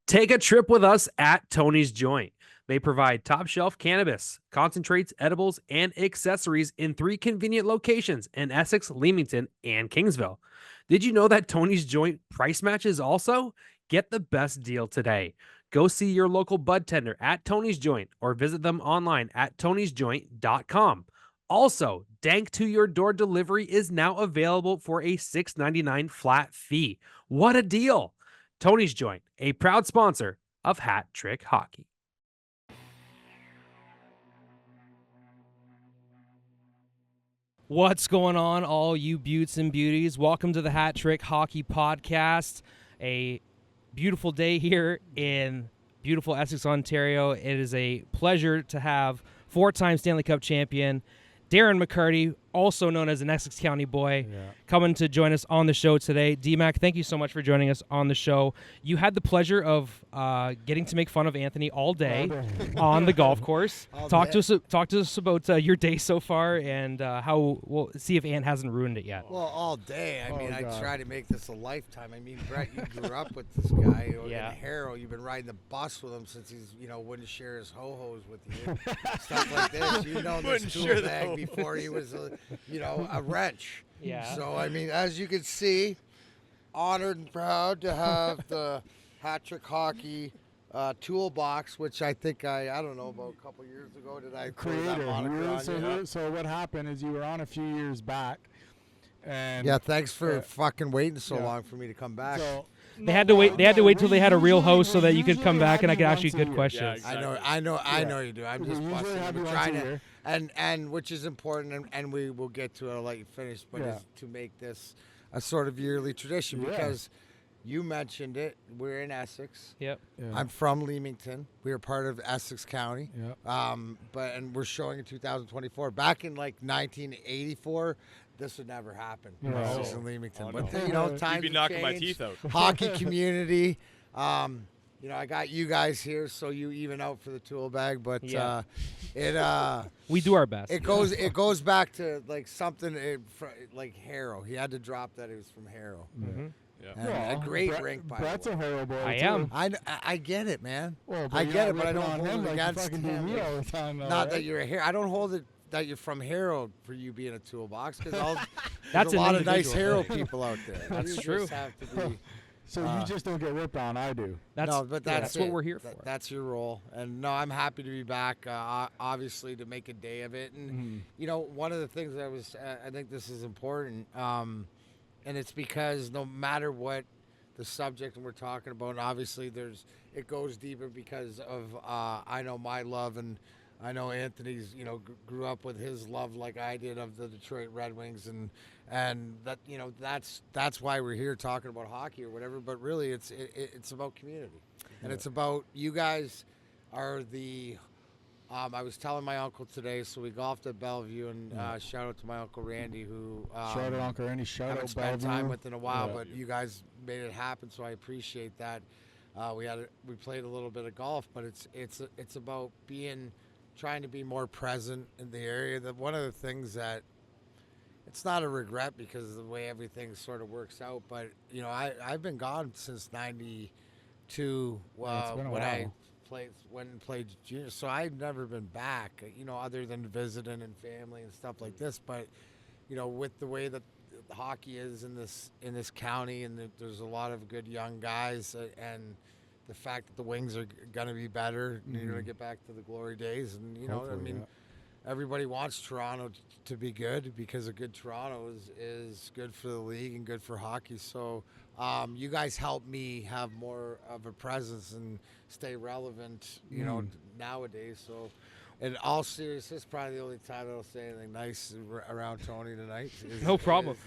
Take a trip with us at Tony's Joint. They provide top shelf cannabis, concentrates, edibles, and accessories in 3 convenient locations in Essex, Leamington, and Kingsville. Did you know that Tony's Joint price matches also? Get the best deal today. Go see your local bud tender at Tony's Joint or visit them online at tonysjoint.com. Also, Dank to Your Door delivery is now available for a $6.99 flat fee. What a deal! Tony's Joint, a proud sponsor of Hat Trick Hockey. What's going on, all you beauts and beauties? Welcome to the Hat Trick Hockey Podcast. A beautiful day here in beautiful Essex, Ontario. It is a pleasure to have 4-time Stanley Cup champion Darren McCarty, also known as an Essex County boy, coming to join us on the show today. Dmac, thank you so much for joining us on the show. You had the pleasure of getting to make fun of Anthony all day on the golf course. Talk to us about your day so far and how we'll see if Ant hasn't ruined it yet. Well, all day. I mean, I try to make this a lifetime. I mean, Brett, you grew up with this guy in Harrow. You've been riding the bus with him since he's, wouldn't share his ho-hos with you. Stuff like this. You know this tool bag before he was, a wrench. Yeah. So, I mean, as you can see, honored and proud to have the Hat Trick Hockey toolbox, which I think I don't know, about a couple years ago, did I create that moniker on you? So what happened is you were on a few years back. And yeah, thanks for fucking waiting so long for me to come back. So, They had to wait. They had to wait till they had a real host so that you could come back and I could ask you good questions. Yeah, exactly. I know you do. I'm just busting. We're trying to, and which is important, and we will get to it. I'll let you finish, but is to make this a sort of yearly tradition because you mentioned it. We're in Essex. Yep. Yeah. I'm from Leamington. We are part of Essex County. Yep. And we're showing in 2024. Back in like 1984. This would never happen. Essex and Leamington. But times you'd be knocking my teeth out. Hockey community. I got you guys here, so you even out for the tool bag. But we do our best. It goes back to like something like Harrow. He had to drop that he was from Harrow. Mm-hmm. Yeah. And a great rink, by Brett's the way. a Harrow boy. I too. am. I get it, man. Well, I get it, but I don't on hold him it like against you fucking do him. me all the time. Though, Not right? that you're a Harrow. I don't hold it that you're from Harrow for you being a toolbox because That's there's a lot of nice individual Harrow thing. people out there. That's You true. just have to be, So you just don't get ripped on. I do. That's what we're here for. That's your role. And no, I'm happy to be back. Obviously, to make a day of it. And one of the things that I think this is important, and it's because no matter what the subject we're talking about, and obviously it goes deeper because of I know my love and. I know Anthony's, grew up with his love like I did of the Detroit Red Wings, and that that's why we're here talking about hockey or whatever. But really, it's about community, and it's about you guys are the. I was telling my uncle today, so we golfed at Bellevue, and shout out to my uncle Randy, who Shout out Uncle Randy. Shout haven't out spent Bellevue. time with in a while, Yeah. but you guys made it happen, so I appreciate that. We played a little bit of golf, but it's about trying to be more present in the area. That one of the things that it's not a regret because of the way everything sort of works out, but I've been gone since '92 when I went and played junior, so I've never been back, other than visiting and family and stuff like this. But with the way that hockey is in this county, and there's a lot of good young guys, and the fact that the Wings are going to be better, you're going to get back to the glory days. And, everybody wants Toronto to be good because a good Toronto is good for the league and good for hockey. So you guys help me have more of a presence and stay relevant, nowadays. So in all seriousness, probably the only time I'll say anything nice around Tony tonight. No problem.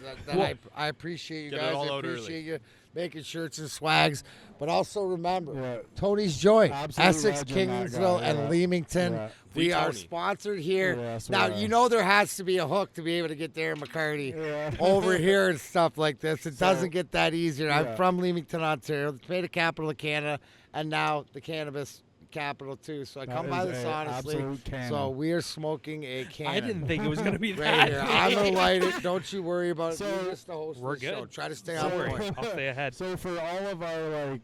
I appreciate you Get it guys. all I out appreciate early. you making shirts and swags. But also remember, Tony's Joint, Absolute Essex, legend, that Kingsville, guy, and Leamington. Yeah. We The are Tony. sponsored here. Yes, we Now, are. there has to be a hook to be able to get Darren McCarty Yeah. over here and stuff like this. It doesn't get that easier. I'm Yeah. from Leamington, Ontario, the tomato capital of Canada, and now the cannabis capital too. So I That come by is this a honestly. absolute cannon. So we are smoking a cannon. I didn't think it was going to be right that. here. I'm gonna light it. Don't you worry about it. So, You're just the host we're of the show. good. Try to stay Don't on worry. point. I'll stay ahead. So for all of our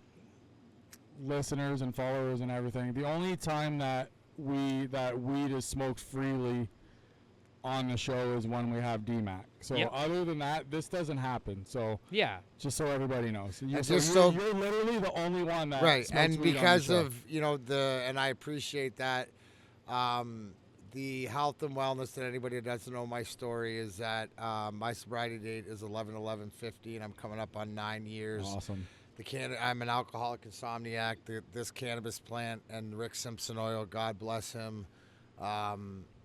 listeners and followers and everything, the only time that weed is smoked freely on the show is when we have Dmac. So other than that, this doesn't happen. So Yeah. just so everybody knows, you're literally the only one that right. smokes And weed because on the show. of and I appreciate that. The health and wellness that anybody that doesn't know my story is that my sobriety date is 11/11/50, and I'm coming up on 9 years. Awesome. I'm an alcoholic insomniac. This cannabis plant and Rick Simpson oil, God bless him,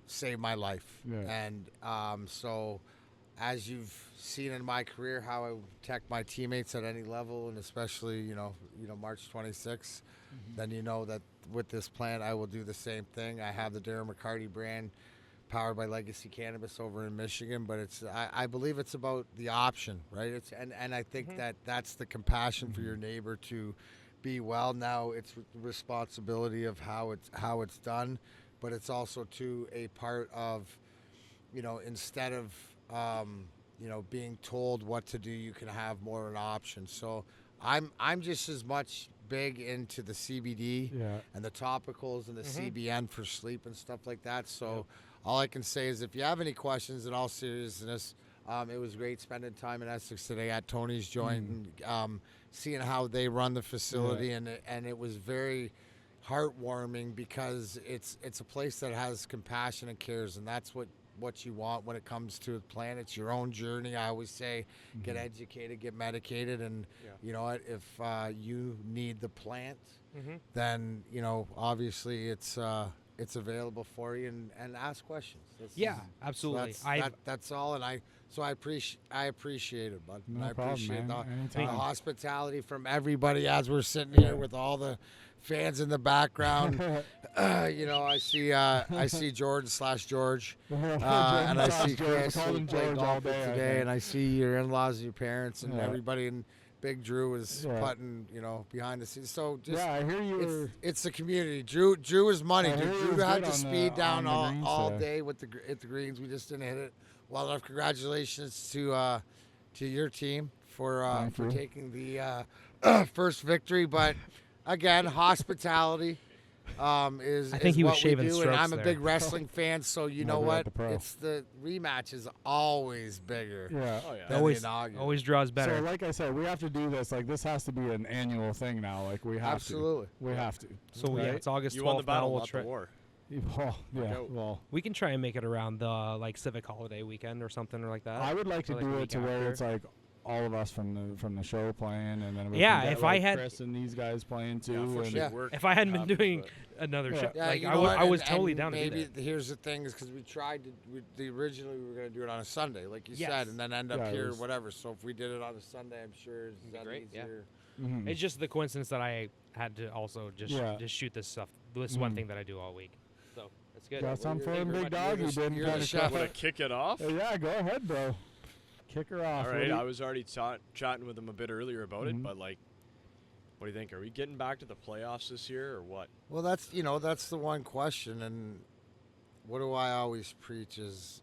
saved my life. Yeah. And so, as you've seen in my career, how I protect my teammates at any level, and especially March 26th, then you know that with this plant I will do the same thing. I have the Darren McCarty brand, powered by Legacy Cannabis over in Michigan, but I believe it's about the option, right? And I think that's the compassion for your neighbor to be well. Now it's the responsibility of how it's done, but it's also too a part of, instead of being told what to do, you can have more of an option. So I'm just as much big into the CBD and the topicals and the CBN for sleep and stuff like that. So all I can say is if you have any questions, in all seriousness, it was great spending time in Essex today at Tony's Joint and seeing how they run the facility, and it was very heartwarming because it's a place that has compassion and cares, and that's what you want when it comes to a plant. It's your own journey. I always say get educated, get medicated, and you know what, if you need the plant, then obviously it's available for you, and ask questions. Absolutely. That's all, and I appreciate it, bud. No I problem, appreciate man. the hospitality from everybody as we're sitting here with all the fans in the background. I see Jordan/George, and I see Chris who played golf today, and I see your in-laws and your parents and everybody, and Big Drew is putting, behind the scenes. So just I hear you. It's the community. Drew is money. Drew had to speed down all day day with the greens. We just didn't hit it well enough. Congratulations to your team for taking the first victory. But again, hospitality is he was what we shaving do, and strokes I'm a there. big wrestling fan, so you know what? at the pro. It's the rematch is always bigger. Yeah. Oh yeah. than Always, the inaugural. always draws better. So like I said, we have to do this. Like this has to be an annual thing now. Like we have Absolutely. to. We have to. So it's August 12th. You won the now. battle, We'll not the war. Well, yeah. out. Well, We can try and make it around the civic holiday weekend or something like that. I would like to Or, like, do a it week to where after. it's like all of us from the show playing, and then we Yeah, can get, if I like, had- Chris and these guys playing too. Yeah, and unfortunately, work If I hadn't been happens, doing but- another Yeah. show, Yeah, like you I know was, what? I was And totally down to do maybe that. here's the thing is because we tried to originally we were going to do it on a Sunday, like you Yes. said, and then end up Yeah, it here was- whatever. So if we did it on a Sunday, I'm sure it's be great, yeah. easier. Mhm. It's just the coincidence that I had to also just shoot this stuff. This one thing that I do all week. So that's good. Got some you're- for him, you're big the- dog. you're You the- didn't you're the kind of chef. Want to kick it off? Yeah, go ahead, bro. Kick her off. All What right. do you- I was already chatting with him a bit earlier about it, but like, what do you think? Are we getting back to the playoffs this year, or what? Well, that's the one question, and what do I always preach is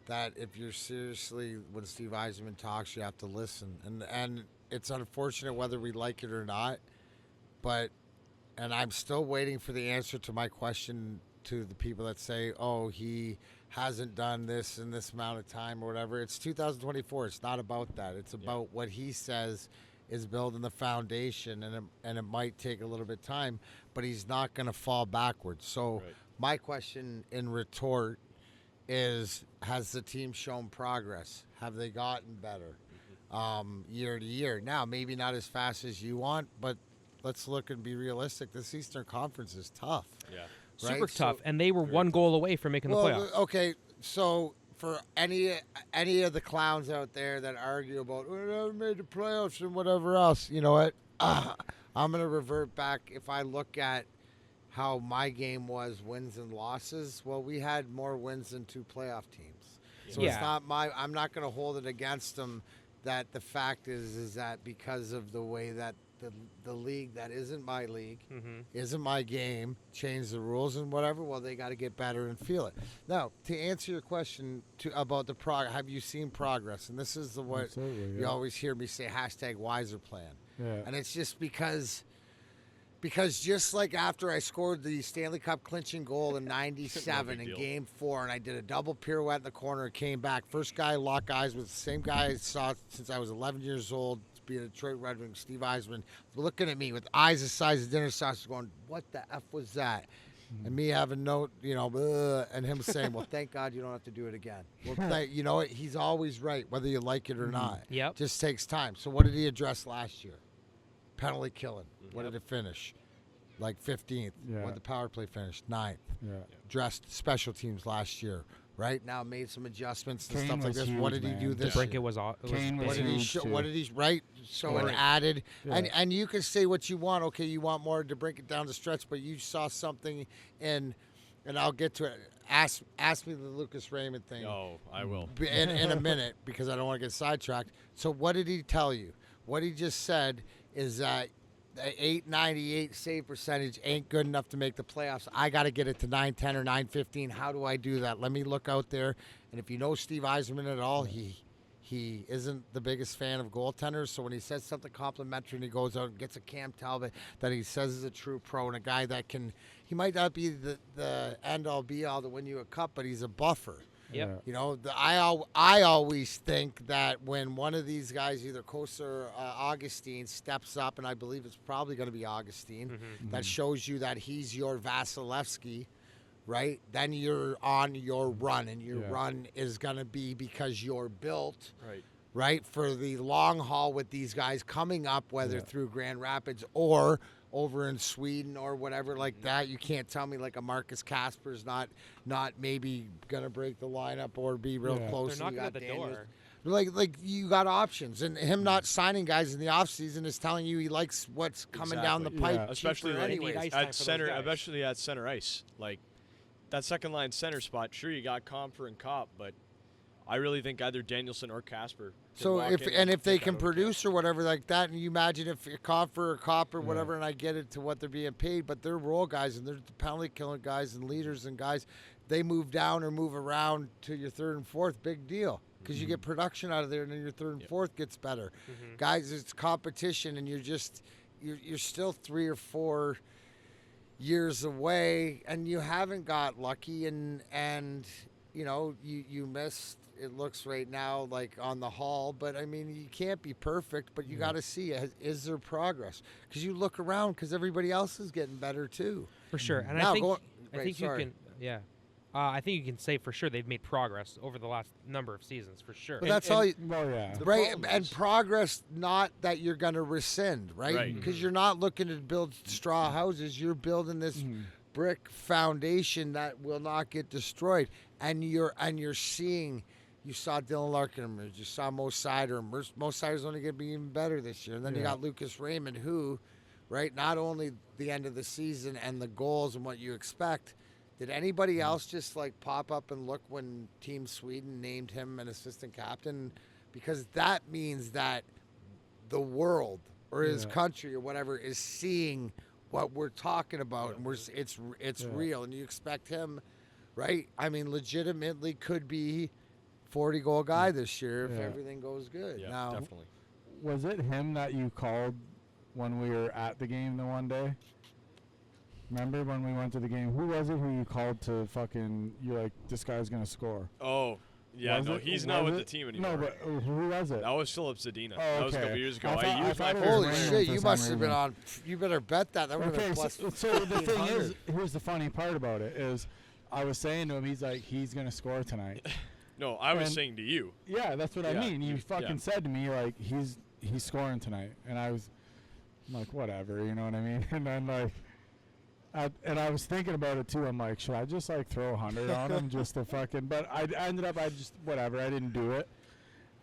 that if you're seriously, when Steve Eisenman talks, you have to listen, and it's unfortunate whether we like it or not, and I'm still waiting for the answer to my question to the people that say, oh, he hasn't done this in this amount of time or whatever. It's 2024. It's not about that. It's about what he says is building the foundation, and it might take a little bit of time, but he's not going to fall backwards. So Right. my question in retort is, has the team shown progress? Have they gotten better year to year? Now, maybe not as fast as you want, but let's look and be realistic. This Eastern Conference is tough. Yeah. Super right? tough, So- and they were one goal away from making the playoffs. Okay, so for any of the clowns out there that argue about we never made the playoffs and whatever else, you know what? I'm gonna revert back. If I look at how my game was, wins and losses, well, we had more wins than two playoff teams. So Yeah. it's not I'm not gonna hold it against them. That the fact is that because of the way that the league that isn't my league, isn't my game, change the rules and whatever, well, they got to get better and feel it. Now, to answer your question about the have you seen progress? And this is what Absolutely, you yeah. always hear me say, #WiserPlan. Yeah. And it's just because Because just like after I scored the Stanley Cup clinching goal in '97 in deal. Game 4, and I did a double pirouette in the corner and came back. First guy lock eyes with the same guy I saw since I was 11 years old, being a Detroit Red Wing, Steve Eisman, looking at me with eyes the size of dinner sauce, going, "What the F was that?" And me having no, and him saying, "Well, thank God you don't have to do it again." Well, you know what? He's always right, whether you like it or not. Yep. Just takes time. So what did he address last year? Penalty killing. What did it finish? Like 15th. Yeah. What did the power play finish? 9th. Yeah. Addressed special teams last year. Right now, made some adjustments and Kane stuff like was this. huge, What did he man. do this DeBrincat year? was Kane was What did he huge, show? too. What did he right? So it Right. added, Yeah. and you can say what you want. Okay, you want more to break it down the stretch, but you saw something in, and I'll get to it. Ask me the Lucas Raymond thing. Oh, I will. In a minute because I don't want to get sidetracked. So what did he tell you? What he just said is that the 898 save percentage ain't good enough to make the playoffs. I got to get it to 910 or 915. How do I do that? Let me look out there. And if you know Steve Yzerman at all, he isn't the biggest fan of goaltenders. So when he says something complimentary and he goes out and gets a Cam Talbot that he says is a true pro and a guy that he might not be the end-all be-all to win you a cup, but he's a buffer. Yep. You know, I always think that when one of these guys, either Costa or Augustine, steps up, and I believe it's probably going to be Augustine, that shows you that he's your Vasilevsky, right? Then you're on your run, and your run is going to be because you're built, right, for the long haul with these guys coming up, whether through Grand Rapids or over in Sweden or whatever like that. You can't tell me like a Marcus Kasper's not maybe gonna break the lineup or be real close. They're You knocking got at the Daniels. door. Like you got options, and him not signing guys in the offseason is telling you he likes what's coming down the Exactly. pipe. Especially cheaper like anyways. ice time for at those center, guys. especially at center ice. Like that second line center spot. Sure, you got Comfer and Kopp, but I really think either Danielson or Kasper. So if they can produce or whatever like that, and you imagine if Copper or Cop or whatever, and I get it to what they're being paid, but they're role guys and they're the penalty killing guys and leaders and guys, they move down or move around to your third and fourth, big deal. Because you get production out of there, and then your third and fourth gets better. Guys, it's competition, and you're still 3 or 4 years away, and you haven't got lucky, and you missed. It looks right now like on the haul, but I mean you can't be perfect, but you got to see is there progress? Because you look around, because everybody else is getting better too. For sure. And Now, I think sorry. you can I think you can say for sure they've made progress over the last number of seasons, for sure. But that's all you, Well, yeah. right? And progress, not that you're going to rescind, right? Right. Because you're not looking to build straw houses. You're building this brick foundation that will not get destroyed. And you're seeing. You saw Dylan Larkin emerge. You saw Mo Sider emerge. Mo Sider's only going to be even better this year. And then you got Lucas Raymond, who, right, not only the end of the season and the goals and what you expect, did anybody else just, like, pop up and look when Team Sweden named him an assistant captain? Because that means that the world or his country or whatever is seeing what we're talking about, and it's real. And you expect him, right? I mean, legitimately could be 40-goal guy this year if everything goes good. Yeah, Now, definitely. Was it him that you called when we were at the game the one day? Remember when we went to the game? Who was it who you called to fucking, you're like, this guy's going to score? Oh, yeah, Was no, it- he's not was with it? the team anymore. No, but who was it? That was Philip Zadina. Oh, That was a okay. couple years ago. I thought- I I used my thought it was first holy Raymond shit, for you some must have been reason. on. You better bet that. That would have Okay, been plus. so the thing is, 1500. here's the funny part about it is, I was saying to him, he's like, he's going to score tonight. No, I was And- saying to you. Yeah, that's what I Yeah, mean. You yeah. fucking said to me, like, he's scoring tonight. And I'm like, whatever, you know what I mean? And then, like, I was thinking about it, too. I'm like, should I just, like, throw 100 on him just to fucking... But I ended up, whatever, I didn't do it.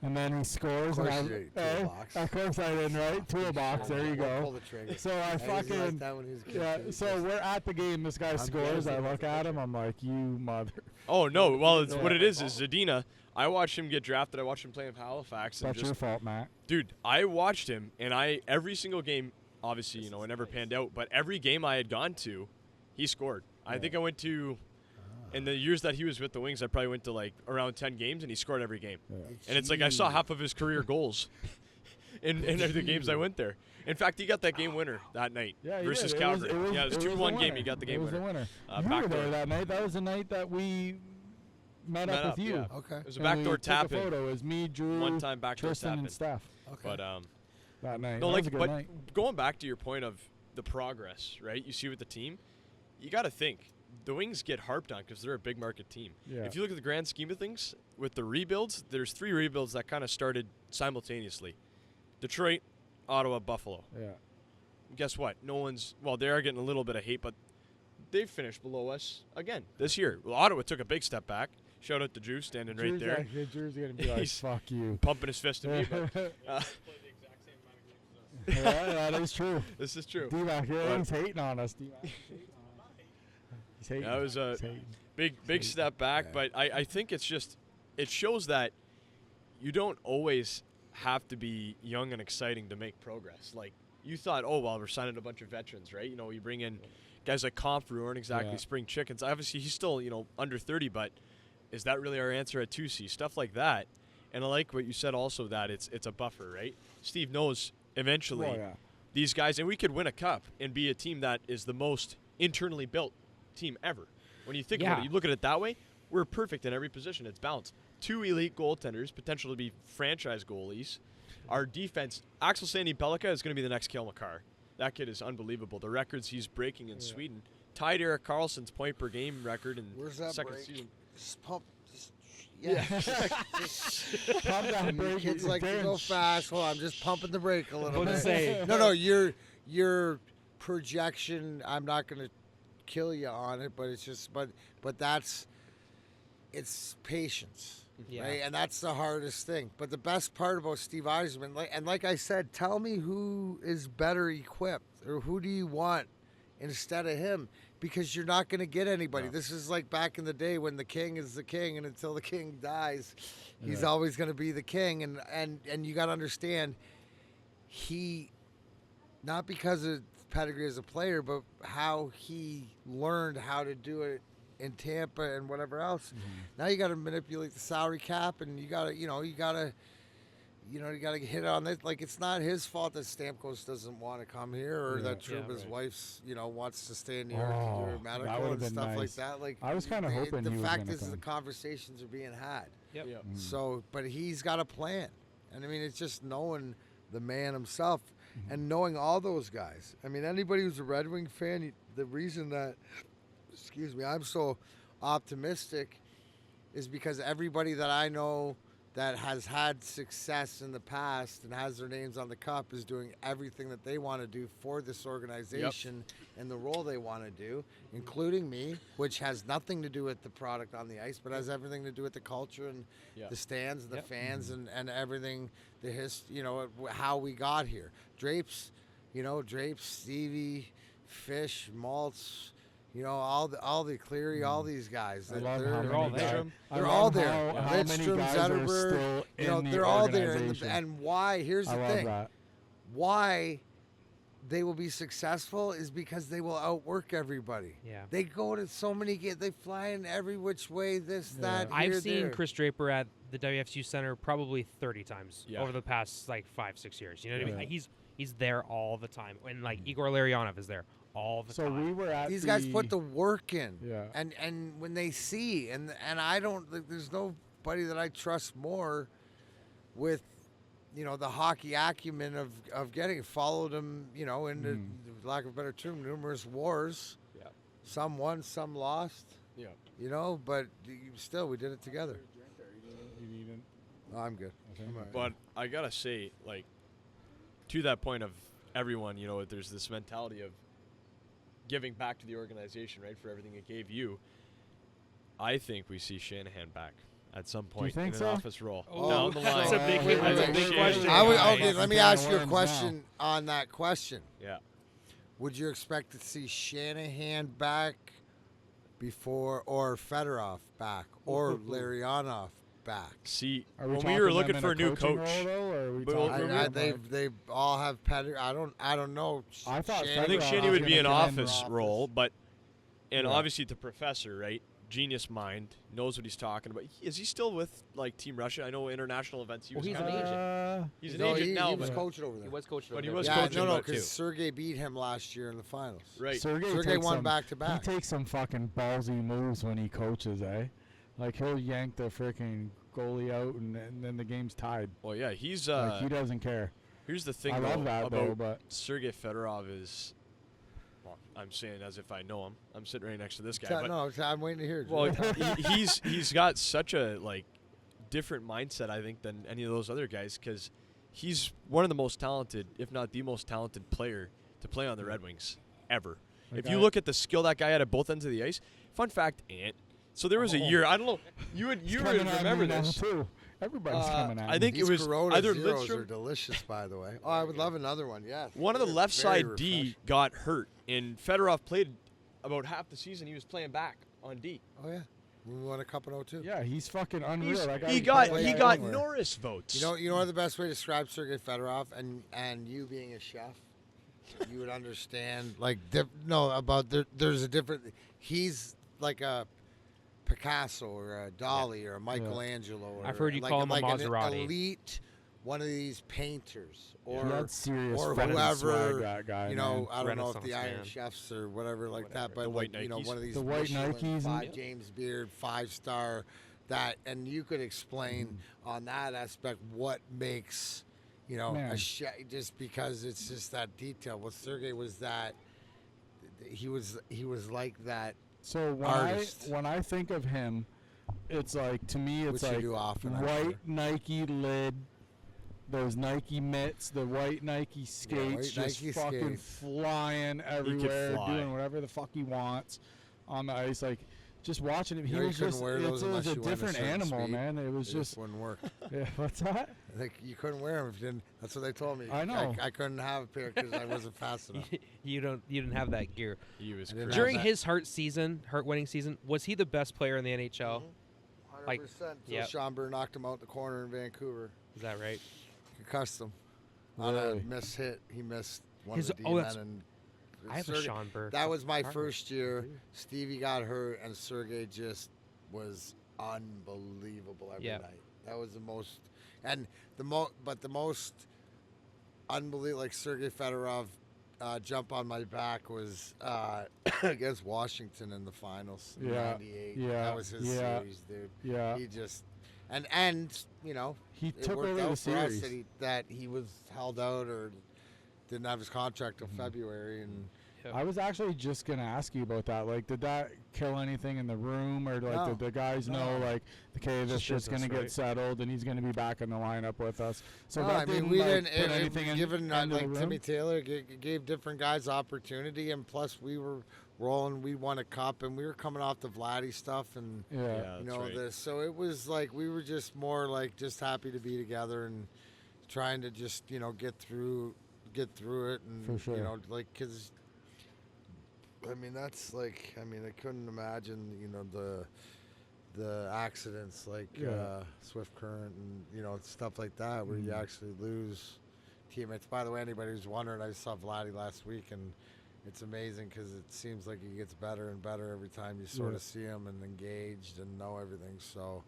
And then he scores. Of course and you did, toolbox. Of course I didn't, right? Toolbox, there you Pull go. the trigger. So I fucking... That when he was Yeah, kid, so we're at the game. This guy scores. I look at him. I'm like, you mother... Oh, no. Well, it's, Yeah. what it is Zadina. I watched him get drafted. I watched him play in Halifax. And That's your fault, Matt. Dude, I watched him, and every single game, obviously, it never panned out, but every game I had gone to, he scored. I think I went to, in the years that he was with the Wings, I probably went to like around 10 games, and he scored every game. Yeah. And it's like I saw half of his career goals in the games I went there. In fact, he got that game winner that night versus did. Calgary. It was it was the 2-1 game. winner. He got the game It was winner. the winner. You were there that night. That was the night that we met up with you. Yeah. Okay. It was a backdoor tap Took a photo. It was me, Drew, one time backdoor Tristan, tap and Steph. Okay. But That night. no, that like, was a good but night. going back to your point of the progress, right? You see with the team, you got to think the Wings get harped on because they're a big market team. Yeah. If you look at the grand scheme of things, with the rebuilds, there's 3 rebuilds that kind of started simultaneously: Detroit, Ottawa, Buffalo. Yeah. Guess what? No one's they are getting a little bit of hate, but they've finished below us again this year. Well, Ottawa took a big step back. Shout out to Drew standing right there, Drew's going to be like, He's fuck you. pumping his fist at me. But Yeah, that is true. this is true. Dmac, But- he's hating on us. Dmac. He's hating. That was a He's hating. big step back, but I think it shows that you don't always have to be young and exciting to make progress. Like, you thought, we're signing a bunch of veterans, right? You know, you bring in guys like Comfrey who aren't exactly spring chickens. Obviously, he's still, under 30, but is that really our answer at 2C? Stuff like that. And I like what you said also, that it's a buffer, right? Steve knows eventually these guys, and we could win a cup and be a team that is the most internally built team ever. When you think about it, you look at it that way, we're perfect in every position. It's balanced. 2 elite goaltenders, potential to be franchise goalies. Our defense, Axel Sandy Pellikka is going to be the next Cale Makar. That kid is unbelievable. The records he's breaking in Sweden tied Erik Karlsson's point per game record in Where's that second break? season. Just pump. Pump that brake. Kids like to Darren, go fast. Hold on, I'm just pumping the brake a little bit. Say. No, your projection. I'm not going to kill you on it, but it's just, but it's patience. Yeah. Right, and that's the hardest thing. But the best part about Steve Yzerman, like I said, tell me who is better equipped, or who do you want instead of him, because you're not going to get anybody. No. This is like back in the day when the king is the king, and until the king dies, he's always going to be the king. And you got to understand, he, not because of pedigree as a player, but how he learned how to do it in Tampa and whatever else. Now you got to manipulate the salary cap, and you got to hit on it. Like, it's not his fault that Stamkos doesn't want to come here, or that Trouba's wife's wants to stay in New York and do her that medical would've and been stuff like nice. that. Like, I was kind of hoping the he was fact gonna is the come. conversations are being had. Yep. Yeah. So, but he's got a plan, and I mean, it's just knowing the man himself and knowing all those guys. I mean, anybody who's a Red Wing fan, the reason that, I'm so optimistic is because everybody that I know that has had success in the past and has their names on the cup is doing everything that they want to do for this organization and the role they want to do, including me, which has nothing to do with the product on the ice, but has everything to do with the culture and the stands and the fans and everything, how we got here. Drapes, Stevie, Fish, Maltz, all the Cleary, all these guys. I love how all many there. guys- I They're love all there. how many Lidstrom, guys are Zetterberg, still in the they're all there. organization. And why? Here's I the love thing. that. Why they will be successful is because they will outwork everybody. Yeah. They go to so many games. They fly in every which way. This, that. I've here, seen there. Chris Draper at the WFCU Center probably 30 times Yeah. over the past 5-6 years. You know what I mean? Yeah. Like, he's there all the time, and Igor Larionov is there all the So time. we were at These guys put the work in. Yeah. And when they see, and I don't, there's nobody that I trust more with, the hockey acumen of getting followed them, into lack of a better term, numerous wars. Yeah. Some won, some lost. Yeah. But still, we did it together. You needn't. Oh, I'm good. Okay. I'm all right. But I gotta say, to that point of everyone, there's this mentality of giving back to the organization, right, for everything it gave you. I think we see Shanahan back at some point think in so? an office role Oh, down the line. that's a big- Wait, that's a wait, big wait, question. Okay, guys. let me Can ask of you a worms question on that question. Yeah. Would you expect to see Shanahan back before, or Fedorov back, or Larionov back? See, Are we when we talking were them looking in for a new coaching coach, role, though, or are we Well, talking I, about- they all have pedigree. I don't know. I thought I think Fedorov Shanny was would be an gonna come in office for role, but and Yeah. obviously the professor, right? genius mind, knows what he's talking about. Is he still with like Team Russia? I know international events. Well, he's kinda- an agent. He's an No, agent now, he was but coaching over there. He was coaching. But he over was there. Yeah, coaching no, too. because Sergey beat him last year in the finals. right. Sergey Sergey takes won some- back-to-back. He takes some fucking ballsy moves when he coaches, eh? Like he'll yank the freaking goalie out, and then the game's tied. Well, yeah, he's Like he doesn't care. here's the thing I though, love that about though, but Sergey Fedorov is. Well, I'm saying as if I know him. I'm sitting right next to this guy. But, No, I'm waiting to hear it. well, he's got such a like different mindset, I think, than any of those other guys because he's one of the most talented, if not the most talented player to play on the Red Wings ever. Like If you look at the skill that guy had at both ends of the ice, fun fact, Ant. So there was a year, I don't know, you would coming at remember me now, this. too. Everybody's coming at I me. think These it was Corona either Zeros are Lidstrom. delicious, by the way. Oh, I would love another one. Yes. One of the They're left very side D refreshing. got hurt, and Fedorov played about half the season. He was playing back on D. Oh yeah, we won a cup in 02. Yeah, he's fucking unreal. He's- That guy he can got play he like got anywhere. Norris votes. You know what the best way to describe Sergey Fedorov and you being a chef, you would understand there's a different. He's like a Picasso or a Dali or a Michelangelo. Or I've heard you like, call him a like Maserati. An elite, one of these painters He or had serious or fucking whoever, swag, that guy, you know, man. I don't know if the Renaissance Iron man. Chefs or whatever like that, Whatever. but The white like, you know, Nikes. one of these The white Michelin Nikes five, and- James Beard 5-star, that, and you could explain on that aspect what makes, you know, Man. a chef, just because it's just that detail. Well, Sergey was that. He was like that. So artist. when I think of him, it's like, to me, it's Which you like do often, I'm white sure. Nike lid, those Nike mitts, the white Nike skates, white just Nike fucking skates. flying everywhere, fly. doing whatever the fuck he wants on the ice. Like, just watching him, You he know, you was couldn't just, wear it those was unless a you went a different certain animal, speed. man. It was It just, wouldn't work. yeah, what's that? Like you couldn't wear them if you didn't. That's what they told me. I know. I couldn't have a pair because I wasn't fast enough. You didn't have that gear. He was I didn't crazy. During that. his hurt winning season, was he the best player in the NHL? 100%. Like, Until yep. Schomburg knocked him out the corner in Vancouver. Is that right? Concussed him on Really? a missed hit. He missed one His- of the oh, that's- D-men. And I have a Sergey- Sean Burke. That was my partner. first year. Stevie got hurt, and Sergey just was unbelievable every Yeah. night. That was the most, and the most unbelievable. Like Sergey Fedorov jump on my back was against Washington in the finals. In Yeah, '98. yeah, That was his yeah. series, dude. Yeah, He just and you know he it took worked over out the for us series. that he was held out or didn't have his contract till February, and I was actually just gonna ask you about that. Like, did that kill anything in the room, or like No. did the guys know, No. like, okay, this just shit's business, gonna right? get settled and he's gonna be back in the lineup with us? So no, that I mean didn't, we like, didn't. put anything in, Given into like the Timmy room? Taylor gave different guys opportunity, and plus we were rolling. We won a cup, and we were coming off the Vladdy stuff, and Yeah. Yeah, you that's know right. this. So it was like we were just more like just happy to be together and trying to just get through it, and For sure. like because. I mean that's like I couldn't imagine the accidents like Yeah. swift current and stuff like that where you Mhm. actually lose teammates. By the way, anybody who's wondering, I saw Vladdy last week and it's amazing because it seems like he gets better and better every time you sort Yeah. of see him and engaged and know everything. So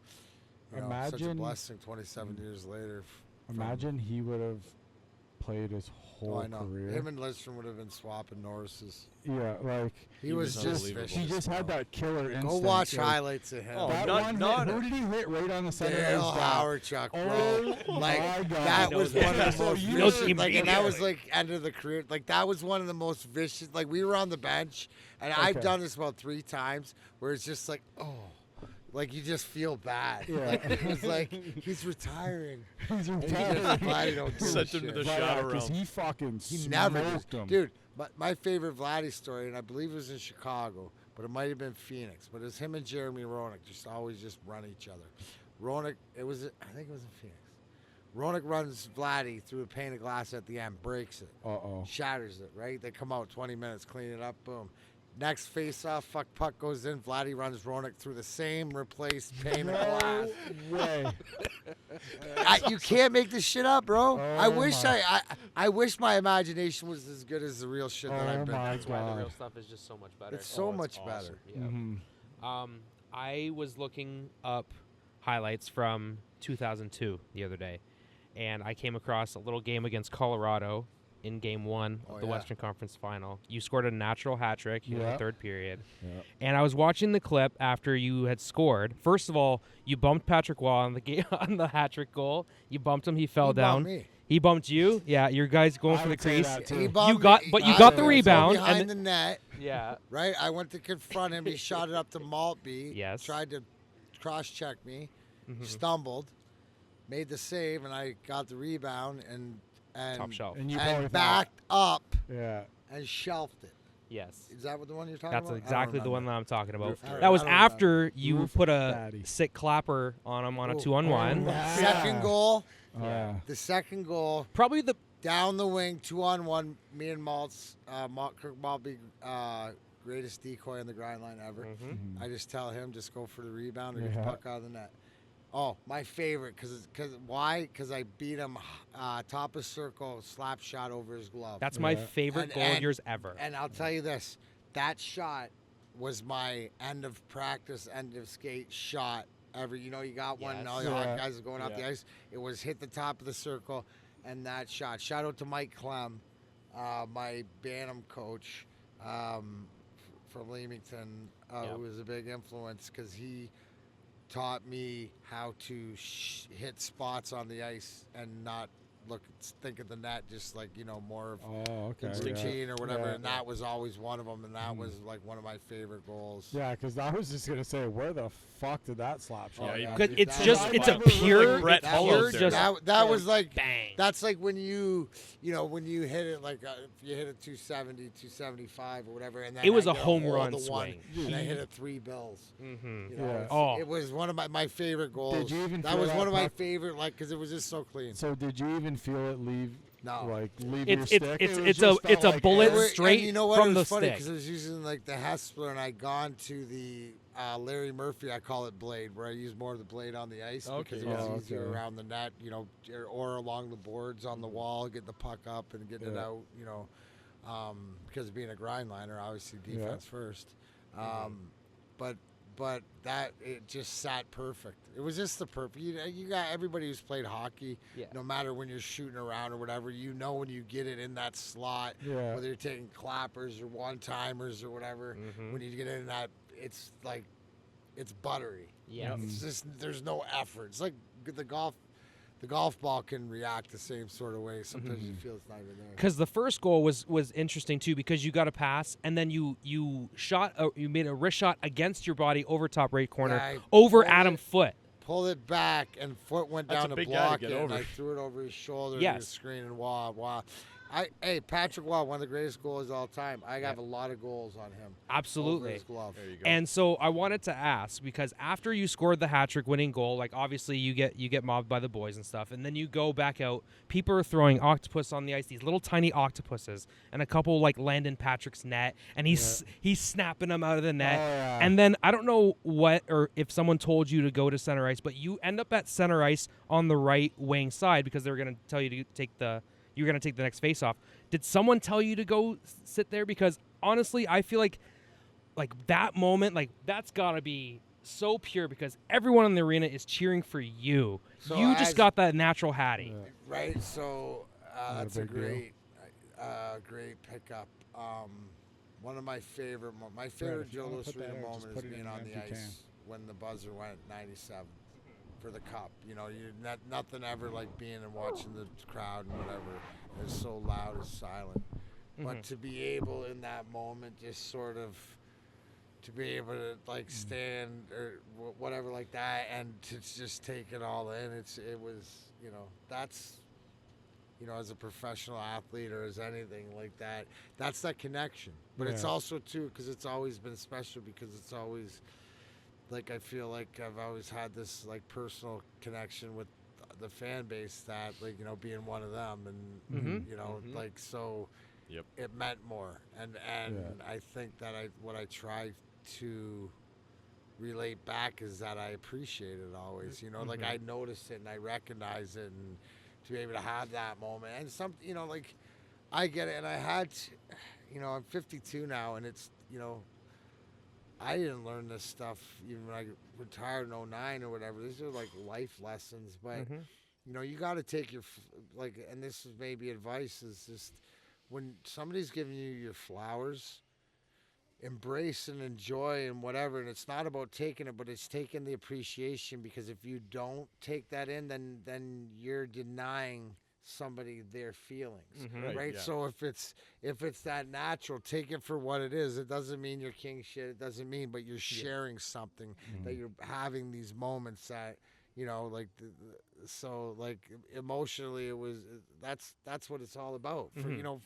such a Imagine- blessing 27 years later. Imagine he would have played his whole I know. career. Him and Lidstrom would have been swapping Norris's. Yeah, like He was just unbelievable. he just had that killer instinct. Go watch like, highlights of him. Oh, That not- one not- hit, who did he hit right on the center of his Dale back? Howard Chuck, bro. Oh like my God. that He was knows one that. of the most You know vicious. Team Like, and that Beat. was like end of the career. Like that was one of the most vicious. Like we were on the bench, and I've Okay. done this about 3 times, where it's just like, oh, like you just feel bad. Yeah. Like it was like he's retiring. He's And he retired. just Vladdy don't do Sent him to shit. the But, shadow 'cause realm. he fucking He never smoked did. him. Dude, my favorite Vladdy story, and I believe it was in Chicago, but it might have been Phoenix. But it was him and Jeremy Roenick just always just run each other. Roenick, I think it was in Phoenix. Roenick runs Vladdy through a pane of glass at the end, breaks it, Uh-oh. shatters it, right? They come out 20 minutes, clean it up, boom. Next face-off, puck goes in. Vladdy runs Roenick through the same replaced pane of glass. No way. You can't make this shit up, bro. I Oh wish my. I wish my imagination was as good as the real shit that Oh I've been. my through. That's why the real God. stuff is just so much better. It's so it's much awesome. better. Yeah. Mhm. I was looking up highlights from 2002 the other day, and I came across a little game against Colorado in Game 1 of the Western Conference Final. You scored a natural hat trick in the third period. Yeah. And I was watching the clip after you had scored. First of all, you bumped Patrick Waugh on the on the hat trick goal. You bumped him. He fell down. Bumped me. He bumped you. Yeah, your guys going I for the would say crease. that too. He bumped You got, me. but you I got the was rebound. behind And the net. yeah. Right, I went to confront him. He shot it up to Maltby. Yes. Tried to cross-check me. Mhm. Stumbled. Made the save, and I got the rebound and Top shelf. And you probably and thought, backed up yeah. and shelved it. Yes. Is that what the one you're talking That's about? exactly the one that I'm talking about. Roof That was I don't remember. after you Roof put a daddy. sick clapper on him on a Ooh. 2-on-1. Yeah. Second goal. Yeah. The second goal. Probably the Down the wing, 2-on-1. Me and Kirk Maltby, greatest decoy in the grind line ever. Mhm. I just tell him, just go for the rebound or get Yeah. the puck out of the net. Oh, my favorite, why? Because I beat him top of circle, slap shot over his glove. That's my Yeah. favorite And- goal of and- yours ever. And I'll tell you this, that shot was my end of practice, end of skate shot ever. You know, you got one, and all the Yeah. guys are going out the Yeah. ice. It was hit the top of the circle, and that shot. Shout out to Mike Clem, my Bantam coach from Leamington, who was a big influence because he taught me how to hit spots on the ice and not think of the net, just like, you know, more of Oh, okay. routine or whatever. Yeah. And that was always one of them, and that was like one of my favorite goals. Yeah, because I was just gonna say, where the fuck did that slap shot? Oh, come yeah, from? Because dude, it's that just was it's a like pure, Brett it's Hull pure out there. just That was like bang. that's like when you know when you hit it like if you hit it 270, 275 or whatever, and then It was I a get home hold run of one, swing. and I hit it 3 bills. Mm-hmm. You know, Yeah. it's- Oh. it was one of my favorite goals. Did you even that feel was that one of my puck- favorite, like, because it was just so clean. So did you even feel it leave? No. Like leave It's your it's stick? it's It it's just a it's felt a like bullet air. straight and you know what? from It the was funny stick. because I was using like the Hespler, and I'd gone to the Larry Murphy, I call it blade, where I use more of the blade on the ice because it Okay. was Oh, easier okay. around the net, you know, or along the boards on the wall, get the puck up and get it Yeah. out, you know, because being a grind liner, obviously defense first. But that it just sat perfect. It was just the perfect. You got everybody who's played hockey. Yeah. No matter when you're shooting around or whatever, you know when you get it in that slot. Yeah. Whether you're taking clappers or one timers or whatever, Mhm. when you get in that, it's like it's buttery. Yeah. It's just there's no effort. It's like the golf ball can react the same sort of way. Sometimes you feel it's not even there. Because the first goal was interesting too, because you got a pass and then you made a wrist shot against your body over top right corner Yeah, I over pulled Adam it. Foot. Pulled it back, and Foot went That's down a to big guy to block get it, and over. I threw it over his shoulder to Yes. the screen, and wow. Hey, Patrick Waugh, one of the greatest goalies of all time. I have a lot of goals on him. Over Absolutely. his glove. There you go. And so I wanted to ask, because after you scored the hat trick winning goal, like obviously you get mobbed by the boys and stuff, and then you go back out, people are throwing octopus on the ice, these little tiny octopuses, and a couple like land in Patrick's net, and he's snapping them out of the net. Oh, yeah. And then I don't know what or if someone told you to go to center ice, but you end up at center ice on the right wing side because they were going to tell you to take the next face off. Did someone tell you to go sit there? Because honestly, I feel like that moment, like that's gotta be so pure because everyone in the arena is cheering for you. So You as- just got that natural Hattie. Yeah. Right, so that's a big deal. great pickup. One of my favorite if you Joe wanna Louis put that Arena out, just moment put is it in being an on the empty ice can. when the buzzer went 97 for the cup. You know, nothing ever like being and watching the crowd and whatever. It's so loud, it's silent. But to be able in that moment, just sort of to be able to like stand or whatever like that, and to just take it all in. It was, you know, that's, you know, as a professional athlete or as anything like that, that's that connection. But it's Yeah. also too, because it's always been special, because it's always like, I feel like I've always had this like personal connection with the fan base, that like, you know, being one of them, and you know, like, so Yep. it meant more. And Yeah. I think that what I try to relate back is that I appreciate it always, you know, like I notice it and I recognize it, and to be able to have that moment, and you know, like I get it, and I had, you know, I'm 52 now, and it's, you know, I didn't learn this stuff even when I retired in '09 or whatever. These are like life lessons, but you know, you got to take your and this is maybe advice, is just when somebody's giving you your flowers, embrace and enjoy and whatever. And it's not about taking it, but it's taking the appreciation, because if you don't take that in, then you're denying somebody their feelings, right? Yeah. So if it's that natural, take it for what it is. It doesn't mean you're king shit. It doesn't mean, but you're sharing something, that you're having these moments that, you know, like so like emotionally it was, that's what it's all about for, you know,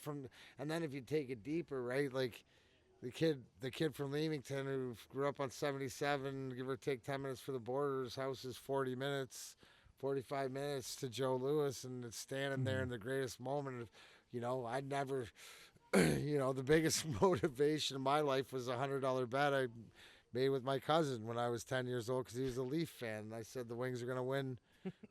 and then if you take it deeper, right, like the kid from Leamington who grew up on 77, give or take 10 minutes for the border, his house is 45 minutes to Joe Louis, and it's standing there in the greatest moment. You know, I never, you know, the biggest motivation in my life was a $100 bet I made with my cousin when I was 10 years old, because he was a Leaf fan. And I said the Wings are going to win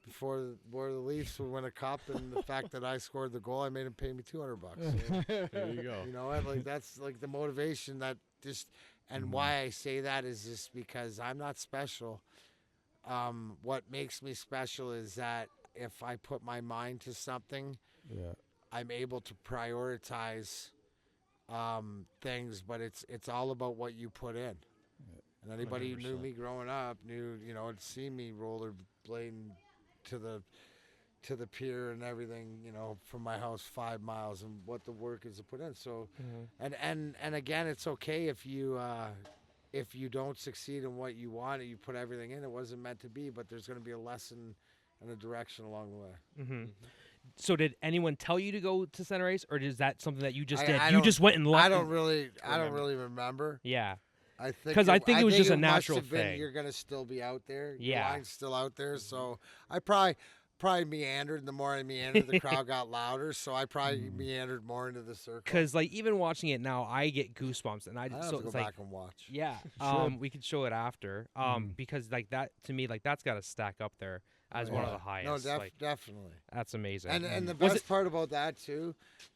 before the Leafs would win a cup. And the fact that I scored the goal, I made him pay me $200. So, There you go. you know, like that's like the motivation that just, and why I say that is just because I'm not special. What makes me special is that if I put my mind to something, I'm able to prioritize things, but it's all about what you put in. And anybody 100%. Who knew me growing up knew, you know, had seen me rollerblading to the pier and everything, you know, from my house 5 miles, and what the work is to put in. So, and again, it's okay if you don't succeed in what you want, you put everything in. It wasn't meant to be, but there's going to be a lesson and a direction along the way. So did anyone tell you to go to center ice, or is that something that you just did? I You just went and left? I don't really remember. Yeah. I think because I think it was just a natural must have been, thing. you're going to still be out there. Yeah. Your line's still out there. So I probably meandered. The more I meandered, the crowd got louder. So I probably meandered more into the circle. Because like even watching it now, I get goosebumps, and I have so to go it's back like, and watch. yeah, we can show it after. Because like that to me, like that's got to stack up there as one of the highest. No, like, definitely. That's amazing. And the best part about that too,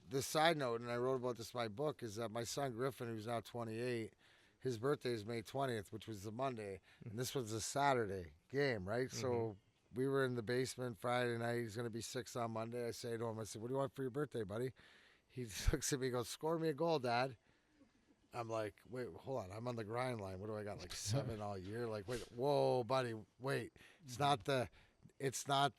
the side note, and I wrote about this in my book, is that my son Griffin, who's now 28, his birthday is May 20th, which was the Monday, and this was a Saturday game, right? So we were in the basement Friday night. He's going to be 6 on Monday. I say to him, I said, "What do you want for your birthday, buddy?" He looks at me and goes, "Score me a goal, Dad." I'm like, "Wait, hold on. I'm on the grind line. What do I got, like 7 all year?" Like, wait, whoa, buddy, wait. It's not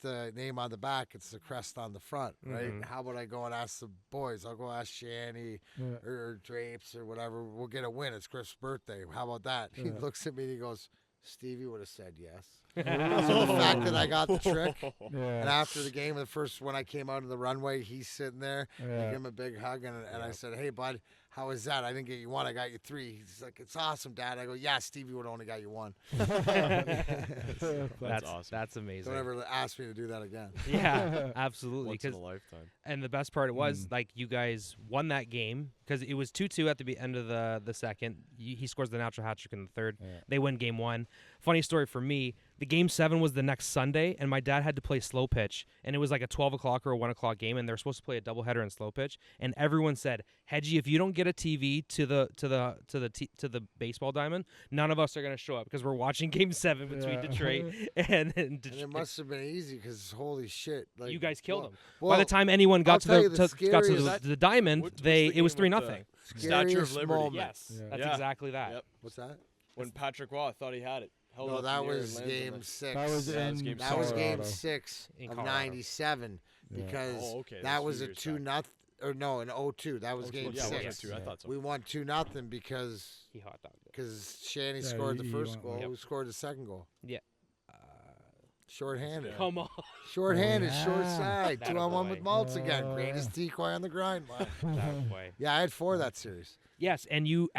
the name on the back, it's the crest on the front, right? How about I go and ask the boys? I'll go ask Shanny or Drapes or whatever. We'll get a win. It's Griff's birthday. How about that? He looks at me and he goes, "Stevie would have said yes." So the fact that I got the trick, and after the game, when I came out of the runway, he's sitting there. I give him a big hug, and I said, "Hey, bud, how was that? I didn't get you 1. I got you 3. He's like, "It's awesome, Dad." I go, "Yeah, Stevie would have only got you 1. That's awesome. That's amazing. Don't ever ask me to do that again. Yeah, absolutely. Once in a lifetime. And the best part was like you guys won that game because it was 2-2 at the end of the second. He scores the natural hat trick in the third. They win game 1. Funny story for me. The game 7 was the next Sunday, and my dad had to play slow pitch, and it was like a 12 o'clock or a 1 o'clock game, and they're supposed to play a doubleheader in slow pitch. And everyone said, "Hedgie, if you don't get a TV to the baseball diamond, none of us are going to show up because we're watching Game 7 between Detroit and And it must have been easy because holy shit, like you guys killed them. Well, by the time anyone got to the diamond, What was it was game 3-0. Statue of Liberty. moment. Yes, Yeah. that's Yeah. exactly that. Yep. What's that? When Patrick Waugh thought he had it. Held No, up that in the air was and landed on game it. 6. That was game That was game Colorado. 6 In of Colorado. '97 because Oh, okay, that that's was a years 2-0 or no, in 02. That was game Yeah, it was 6. 2. I thought so. We won 2-0 because He hot dogged it. Shanny scored the he first won. goal. Yep. Who scored the second goal? Yeah. Shorthanded. Come on. Shorthanded, yeah. short side. That 2-on-1 boy. with Maltz again. Greatest decoy on the grind line. That way. Yeah, I had 4 that series. Yes, and you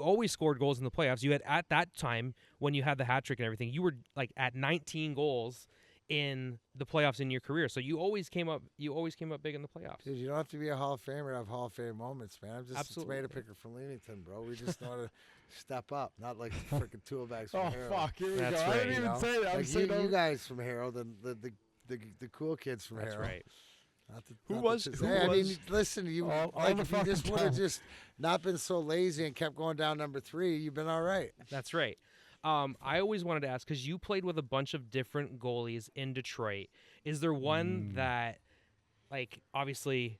always scored goals in the playoffs. You had at that time when you had the hat trick and everything, you were like at 19 goals in the playoffs in your career. So you always came up big in the playoffs. Dude, you don't have to be a Hall of Famer to have Hall of Fame moments, man. I'm just a Absolutely. tomato picker from Leamington, bro. We just know to step up, not like freaking tool bags from Oh Harold. fuck! Here we That's go. right, I didn't even say that. I'm Like saying you guys from Harold and the cool kids from That's Harold. right. Who was- who I mean, was- listen, you All like the if you just fucking would have time. just not been so lazy and kept going down number 3, you've been all right. That's right. I always wanted to ask because you played with a bunch of different goalies in Detroit. Is there one that, like, obviously,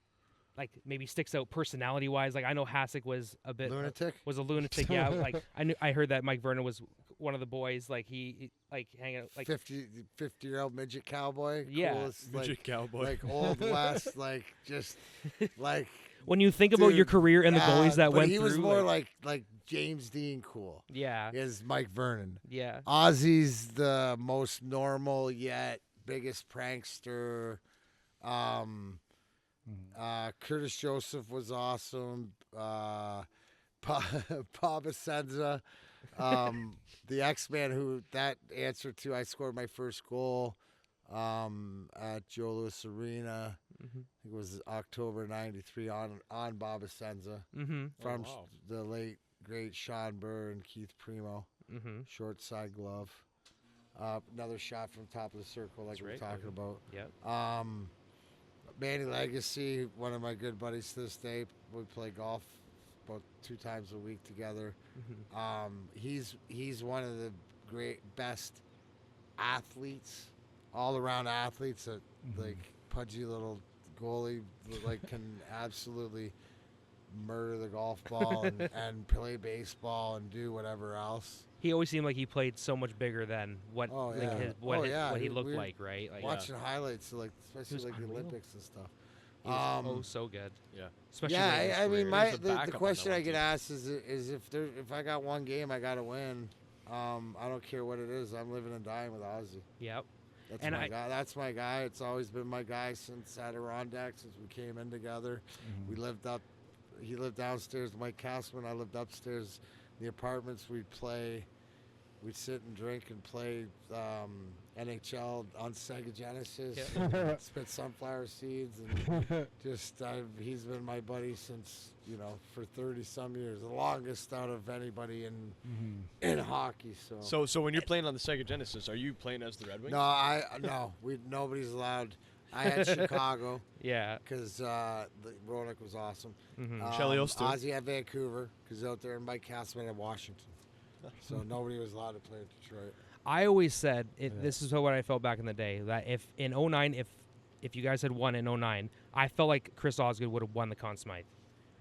like maybe sticks out personality wise? Like I know Hasek was a bit Lunatic. was a lunatic. Yeah, like I heard that Mike Vernon was one of the boys. Like he like hanging out like 50-year-old midget cowboy. Yeah. Coolest, Midget like, cowboy. like old west, like just like. when you think about your Dude, career and the goalies that but went he was through. more like James Dean cool. yeah, Is Mike Vernon. yeah. Ozzy's the most normal yet biggest prankster. Curtis Joseph was awesome. Bob Asenza, the X-Man who that answered to. I scored my first goal at Joe Louis Arena. I think it was October '93 on Bob Asenza from wow. the late great Sean Burr and Keith Primo. Short side glove. Another shot from top of the circle, like we were talking about. Yep. Manny Legacy, one of my good buddies to this day. We play golf about 2 times a week together. He's one of the best athletes, all around athletes. That like pudgy little goalie, like can absolutely murder the golf ball and play baseball and do whatever else. He always seemed like he played so much bigger than what Oh, like yeah. what he looked We're like, right? Like Watching highlights, like especially was like the unreal. Olympics and stuff. he was so good. Yeah. Especially Yeah, late in his I mean, career. He was the backup the on question that I one, get too. asked is if I got one game I got to win. I don't care what it is. I'm living and dying with Ozzy. Yep. That's And my guy. That's my guy. It's always been my guy since Adirondack, since we came in together. We lived up. He lived downstairs. Mike Castman. I lived upstairs. The apartments. We'd play. We'd sit and drink and play NHL on Sega Genesis. Yep. Spit sunflower seeds and just he's been my buddy since for 30 some years, the longest out of anybody in hockey. So when you're playing on the Sega Genesis, are you playing as the Red Wings? No, nobody's allowed. I had Chicago Yeah. because Ronick was awesome. Shelley Oster. Ozzy at Vancouver because out there, and Mike Castman at Washington. So nobody was allowed to play in Detroit. I always said this is what I felt back in the day, that if in 09 if you guys had won in 09, I felt like Chris Osgood would have won the Conn Smythe.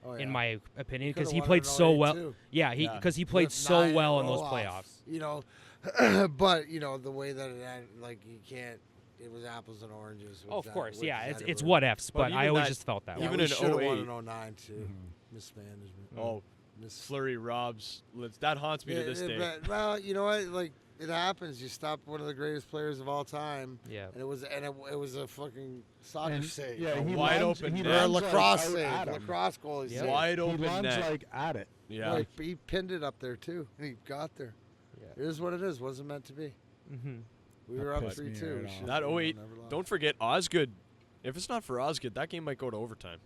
Oh, In yeah. my opinion, He because could've he won played it in so 08 well. too. Yeah, Yeah. because he played With so 9 well in in a those row playoffs. off, but the way that it ended, like you can't. It was apples and oranges. Oh, of course, yeah, it's Zetterberg. what ifs, But but I even always that- just felt that Yeah, way. Even we in should have won 08. in 09 too. Mismanagement. Oh, Mis- Flurry Robs. That haunts me to this day. But, well, you know what? Like it happens. You stopped one of the greatest players of all time. Yeah. And it was a fucking soccer And, save. yeah, A he wide lunged- open he net. Or a lunged, lacrosse like, save. out at him. Lacrosse goalie Yeah. save. Wide He open lunged net. like at it. Yeah. Like, he pinned it up there too. And he got there. Yeah. It is what it is. Wasn't meant to be. Mm-hmm. We That were up pissed me 3-2. right off. That 08, don't forget Osgood. If it's not for Osgood, that game might go to overtime.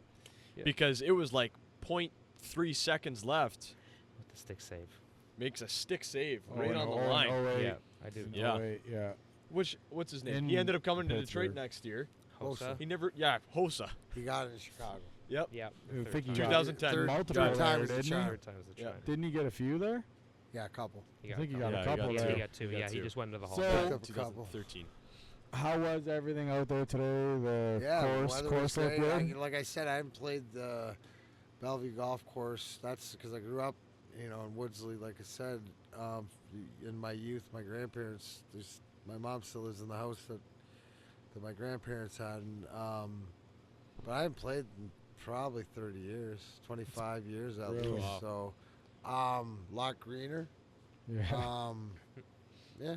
Yeah. Because it was like 0.3 seconds left. With the stick save. Makes a stick save Oh, right in on the 08, line. 08, Yeah, I do. in Yeah. 08, yeah. What's his name? In He ended up coming to Detroit Pittsburgh. next year. Hossa. He never, Hossa. He got it in Chicago. Yep. Yeah. I the think he third got time. 2010. Third, multiple third time there, was the didn't he? charm. Third time was the Yeah. charm. Didn't he get a few there? Yeah, a couple. He I got think he a got Yeah, a he couple got yeah, there. he got two. He got Yeah, he two. just went into the hall. So- Picked up a couple. 2013. How was everything out there today? The Yeah, the course weather was looked great. good? Like I said, I haven't played the Bellevue Golf Course. That's because I grew up, in Woodsley. Like I said, in my youth, my grandparents. My mom still lives in the house that my grandparents had, but I haven't played in probably 30 years, 25 years at Really? least. Wow. So, a lot greener. Yeah. Yeah,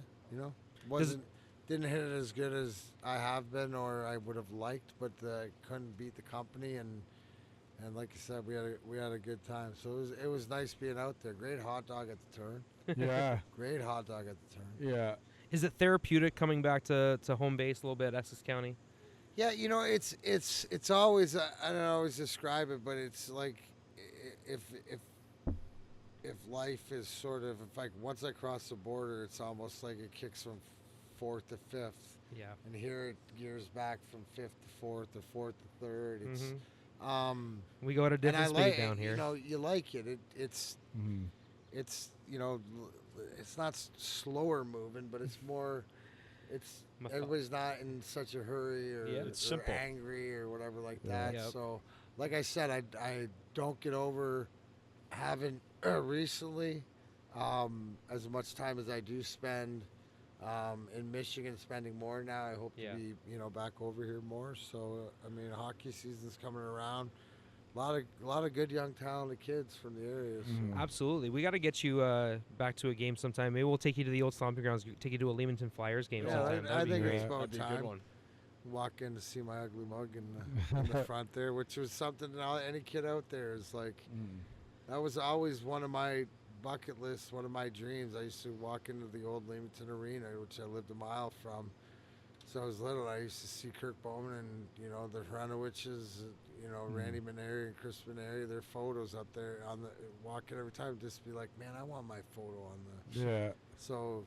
didn't hit it as good as I have been or I would have liked, but couldn't beat the company and like you said, we had a good time. So it was nice being out there. Great hot dog at the turn. Yeah. Great hot dog at the turn. Yeah. Is it therapeutic coming back to home base a little bit, Essex County? Yeah, it's always I don't always describe it, but it's like if life is sort of, if like once I cross the border, it's almost like it kicks from 4th to 5th. Yeah. And here it gears back from fifth to fourth or fourth to third. It's we go at a and I different speed like down here. you know you like it. It's Mm-hmm. it's you know it's not slower moving, but it's more. It's everybody's not in such a hurry or, It's or simple. angry or whatever like Yeah. that. Yep. So, like I said, I don't get over having recently as much time as I do spend in Michigan, spending more now. I hope Yeah. to be back over here more. So I mean, hockey season's coming around. A lot of good young talented kids from the area. So. Mhm. Absolutely. We got to get you back to a game sometime. Maybe we'll take you to the old stomping grounds. Take you to a Leamington Flyers game Yeah, sometime. I That'd be think great. it's about That'd be a good time. one. Walk in to see my ugly mug in the front there, which was something that any kid out there is like. That was always one of my bucket lists, one of my dreams. I used to walk into the old Leamington Arena, which I lived a mile from. So I was little. I used to see Kirk Bowman and the Hranowiches, Randy Maneri and Chris Maneri, their photos up there on the walking every time. Just be like, man, I want my photo on the. Yeah. So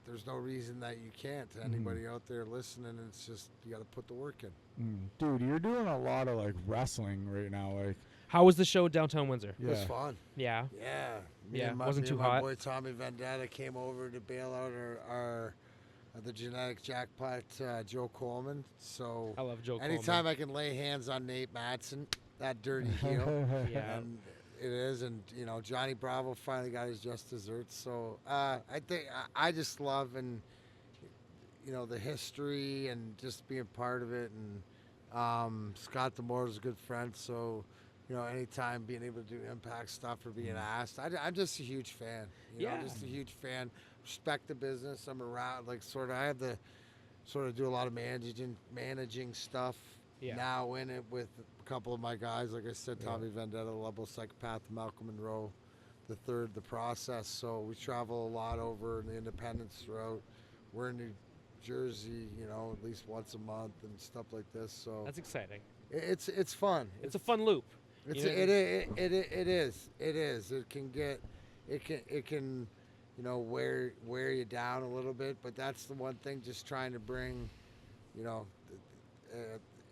there's no reason that you can't. To anybody out there listening, it's just you got to put the work in. Dude, you're doing a lot of like wrestling right now. Like, How was the show downtown Windsor? It was fun. Yeah. Yeah. Yeah, Me wasn't and too my hot. boy Tommy Vendetta came over to bail out our the genetic jackpot Joe Coleman. So I love Joe anytime Coleman. I can lay hands on Nate Matson, that dirty heel, Yeah. and it is, and Johnny Bravo finally got his just desserts. So I think I just love and the history and just being part of it, and Scott Demore is a good friend, so. Anytime being able to do impact stuff or being asked, I'm just a huge fan. Just a huge fan. Respect the business. I'm around, I have to sort of do a lot of managing stuff now in it with a couple of my guys. Like I said, Tommy Vendetta, the Level Psychopath, Malcolm Monroe, the third, the Process. So we travel a lot over in the Independence route. We're in New Jersey, at least once a month and stuff like this. So That's exciting. it's fun. It's a fun loop. It is. It can wear you down a little bit, but that's the one thing. Just trying to bring,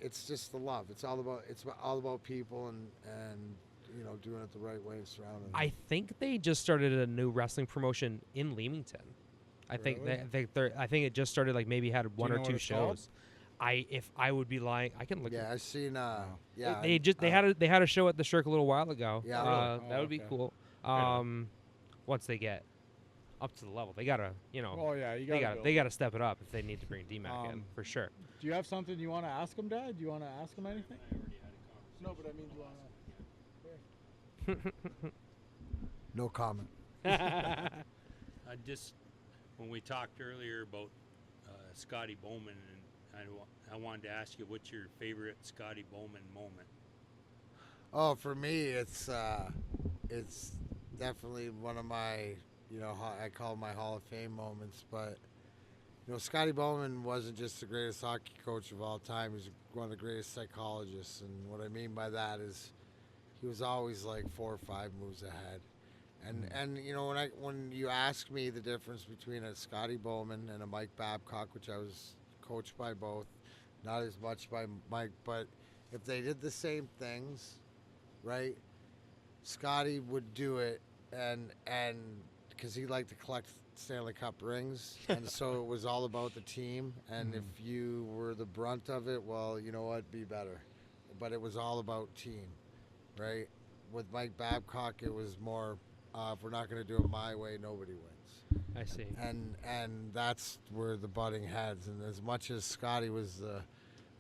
it's just the love. It's all about people and doing it the right way and surrounding. I think they just started a new wrestling promotion in Leamington. I think I think it just started. Like maybe had one or two shows. If I would be lying, I can look. Yeah, I've seen. They had a show at the Shirk a little while ago. Yeah, that would be cool. Once they get up to the level, they gotta Oh yeah, they gotta step it up if they need to bring Dmac in for sure. Do you have something you want to ask him, Dad? Do you want to ask him anything? No, but I mean, do you want to? No comment. Just when we talked earlier about Scotty Bowman, and I wanted to ask you, what's your favorite Scotty Bowman moment? Oh, for me, it's definitely one of my, I call it my Hall of Fame moments. But, Scotty Bowman wasn't just the greatest hockey coach of all time. He was one of the greatest psychologists. And what I mean by that is he was always like 4 or 5 moves ahead. And when you ask me the difference between a Scotty Bowman and a Mike Babcock, which I was coached by both, not as much by Mike, but if they did the same things, right, Scotty would do it, and because he liked to collect Stanley Cup rings, and so it was all about the team, and if you were the brunt of it, well, you know what, be better. But it was all about team, right? With Mike Babcock, it was more, if we're not going to do it my way, nobody wins. I see. And that's where the butting heads. And as much as Scotty was the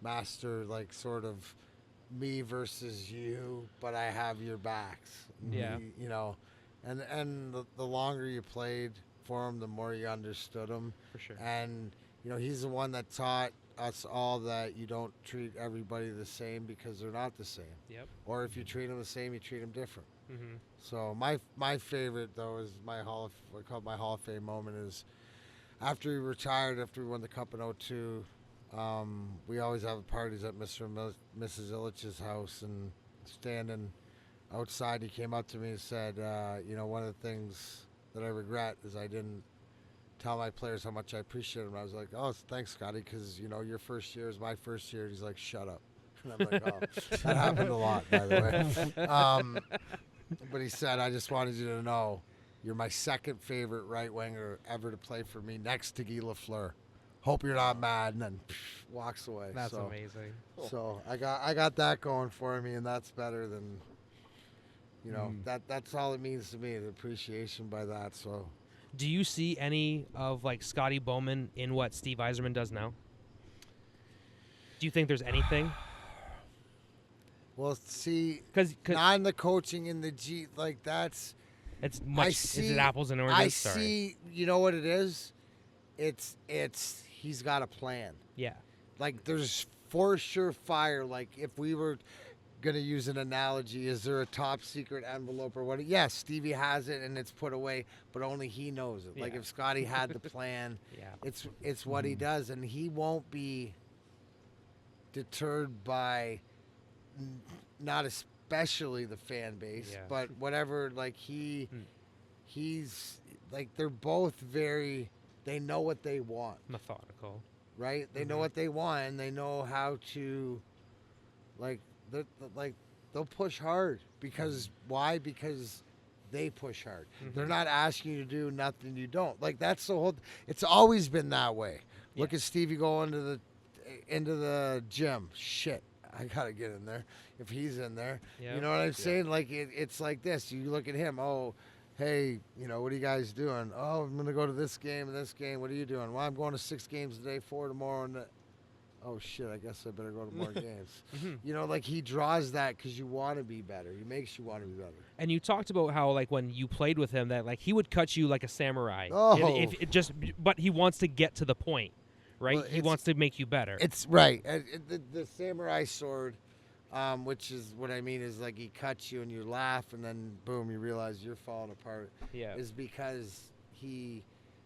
master, like sort of me versus you, but I have your backs. Yeah. And the longer you played for him, the more you understood him. For sure. And he's the one that taught us all that you don't treat everybody the same because they're not the same. Yep. Or if you treat them the same, you treat them different. Mm-hmm. So my favorite though is my Hall of Fame moment is after he retired, after we won the Cup in 2002. We always have parties at Mr. and Mrs. Illich's house, and standing outside, he came up to me and said, one of the things that I regret is I didn't tell my players how much I appreciate them. I was like, oh, thanks, Scotty, because, your first year is my first year. And he's like, shut up. And I'm like, oh, that happened a lot, by the way. But he said, I just wanted you to know you're my second favorite right winger ever to play for me next to Guy Lafleur. Hope you're not mad, and then walks away. That's amazing. So I got that going for me, and that's better than, that's all it means to me, the appreciation by that. So, do you see any of like Scotty Bowman in what Steve Yzerman does now? Do you think there's anything? Well, see, Cause not in the coaching in the G, like that's. It's much. Is it apples and oranges? See, you know what it is? It's he's got a plan. Yeah. Like there's for sure fire. Like if we were gonna use an analogy, is there a top secret envelope or what? Yes, Stevie has it and it's put away, but only he knows it. Like if Scotty had the plan, it's what he does, and he won't be deterred by not especially the fan base, but whatever. Like he's like they're both very. They know what they want. Methodical. Right? They know what they want, and they know how to, they'll push hard. Because, why? Because they push hard. They're not asking you to do nothing you don't. Like, that's the whole, it's always been that way. Look at Stevie go into the gym. Shit, I got to get in there if he's in there. Yep. You know what I'm saying? Like, it's like this. You look at him, hey, what are you guys doing? Oh, I'm going to go to this game and this game. What are you doing? Well, I'm going to 6 games today, 4 tomorrow. And oh, shit, I guess I better go to more games. Like he draws that because you want to be better. He makes you want to be better. And you talked about how, like, when you played with him, that, like, he would cut you like a samurai. Oh. But he wants to get to the point, right? Well, he wants to make you better. It's right. The samurai sword, which is what I mean is like he cuts you and you laugh and then boom, you realize you're falling apart. Yeah. Is because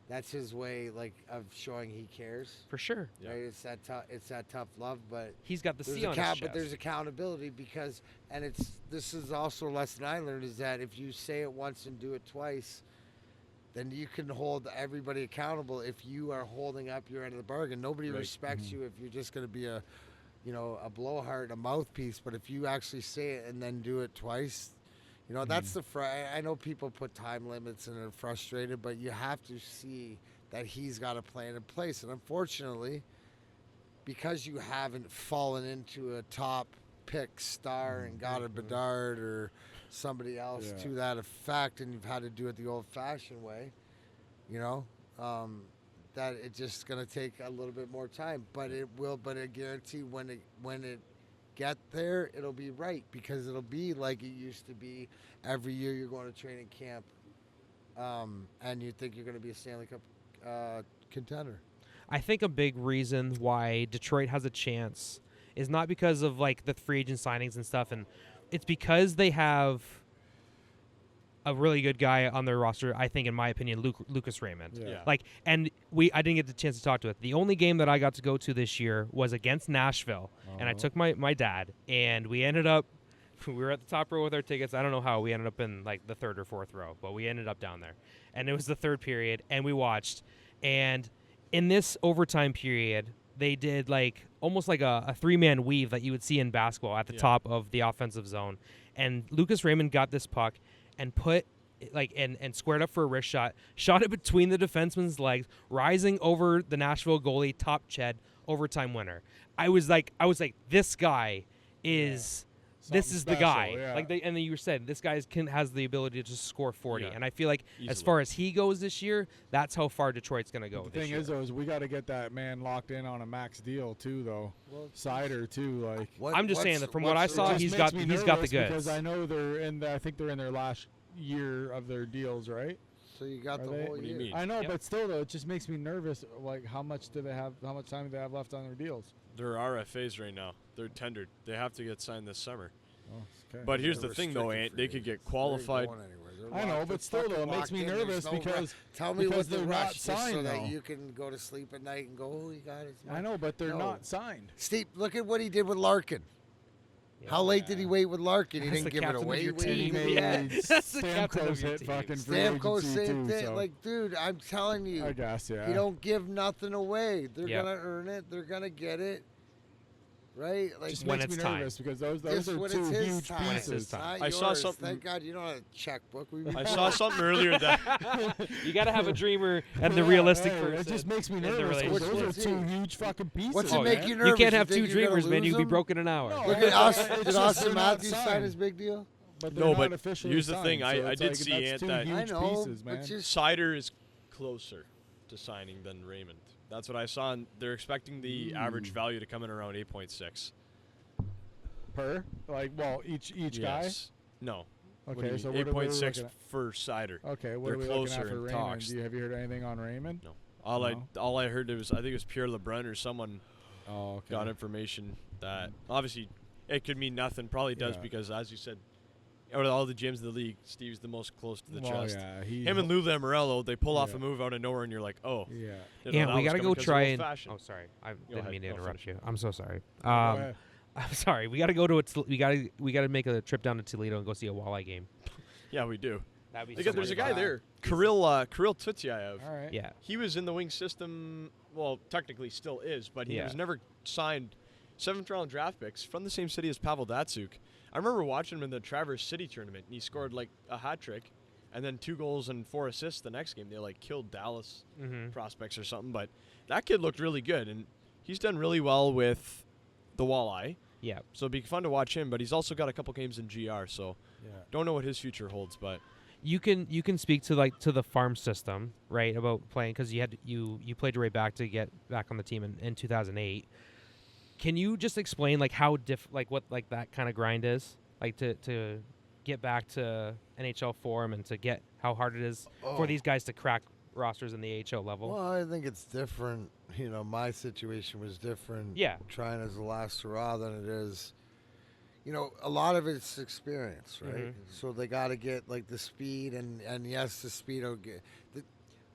that's his way, like, of showing he cares. For sure. Right. It's that tough love, but he's got the C on his chest. But there's accountability because, and this is also a lesson I learned, is that if you say it once and do it twice, then you can hold everybody accountable. If you are holding up your end of the bargain, nobody respects you if you're just going to be a blowhard, a mouthpiece. But if you actually say it and then do it twice, that's I know people put time limits and are frustrated, but you have to see that he's got a plan in place. And unfortunately, because you haven't fallen into a top pick star and got a Bedard or somebody else to that effect, and you've had to do it the old-fashioned way, that it's just going to take a little bit more time, but it will. But I guarantee when it get there, it'll be right, because it'll be like it used to be. Every year you're going to training camp, and you think you're going to be a Stanley Cup contender. I think a big reason why Detroit has a chance is not because of like the free agent signings and stuff, and it's because they have a really good guy on their roster, I think, in my opinion, Lucas Raymond. Yeah. I didn't get the chance to talk to it. The only game that I got to go to this year was against Nashville, and I took my dad, and we ended up, we were at the top row with our tickets. I don't know how we ended up in like the 3rd or 4th row, but we ended up down there, and it was the 3rd period, and we watched, and in this overtime period, they did like almost like a 3-man weave that you would see in basketball at the top of the offensive zone, and Lucas Raymond got this puck and put and squared up for a wrist shot it between the defenseman's legs, rising over the Nashville goalie, top Ched, overtime winner. I was like, this guy is this is special, the guy. Yeah. And then you said this guy has the ability to just score 40, and I feel like as far as he goes this year, that's how far Detroit's going to go. The thing is, though, is we got to get that man locked in on a max deal too, though. Well, Sider too, like. I'm just saying that from what I saw, he's got the goods. Because I know I think they're in their last year of their deals, right? So you got the whole year. I know, but still, though, it just makes me nervous. Like, how much time do they have left on their deals? They're RFAs right now. They're tendered. They have to get signed this summer. Oh, okay. But here's the thing, though, Ant. They could get qualified. I know, but still, though, it makes me nervous because tell me what they're the not rush signed, so that you can go to sleep at night and go, oh, you got it. I know, but they're not signed. Steve, look at what he did with Larkin. How late did he wait with Larkin? He That's didn't the give it captain of away. your When he team. made Yeah, it. that's the captain of Stamkos your hit team. fucking free Stamkos, agency same too, thing. so Like, dude, I'm telling you. I guess, yeah. You don't give nothing away. They're Yeah. gonna earn it. They're gonna get it. Right? Like just when makes it's me time. nervous because those just are when two it's his huge time. When it's his pieces. time. Not I saw yours. something- Thank God you don't have a checkbook. I saw something earlier that You got to have a dreamer and the Yeah, realistic hey, person. It just makes me in the nervous. 'Cause relationship. Those are two huge fucking pieces. What's it Oh, make yeah. you You nervous? can't have think two you're gonna dreamers, man. lose You'd be them? broke in an hour. No, Look Yeah, at us. it's Did just Austin they're not Matthews sign signed. his big deal? But No, they're but not officially here's the signed, thing, so I it's did like, see that's Ant two that- huge I know, pieces, but man. just Sider is closer to signing than Raymond. That's what I saw. And they're expecting the average value to come in around 8.6. Per? Like, well, each guy? Yes. No. What do you Okay, mean? so what are we 8.6 looking at? for Sider. Okay, what They're are we looking closer at for in Raymond? talks. Have you heard anything on Raymond? No. No. All I heard was I think it was Pierre LeBrun or someone Oh, okay. got information that obviously it could mean nothing. Probably does Yeah. because as you said, out of all the gyms in the league, Steve's the most close to the Well, chest. yeah, Him and Lou Lamorello, they pull off Yeah. a move out of nowhere, and you're like, oh. Yeah. didn't know Yeah, that we was got to coming go 'cause try of and. old-fashioned. Oh, sorry, I Go didn't ahead. mean to I'll interrupt finish. you. I'm so sorry. Go ahead. I'm sorry. We got to go to we got to make a trip down to Toledo and go see a walleye game. Yeah, we do. That'd be Because so there's a much guy fun. there, Kirill Tutyaev. All right. Yeah. He was in the wing system. Well, technically still is, but he Yeah. was never signed. 7th round draft picks from the same city as Pavel Datsyuk. I remember watching him in the Traverse City tournament, and he scored like a hat trick, and then 2 goals and 4 assists the next game. They like killed Dallas prospects or something, but that kid looked really good, and he's done really well with the walleye. Yeah. So it'd be fun to watch him, but he's also got a couple games in GR, so Yeah. don't know what his future holds, but You can speak to to the farm system, right? About playing because you played your way back to get back on the team in 2008. Can you just explain how what that kind of grind is to get back to NHL form and to get how hard it is for these guys to crack rosters in the AHL level? Well, I think it's different. You know, my situation was different. Yeah. Trying as the last hurrah than it is. You know, a lot of it's experience, right? So they got to get the speed, and yes, the speed will get.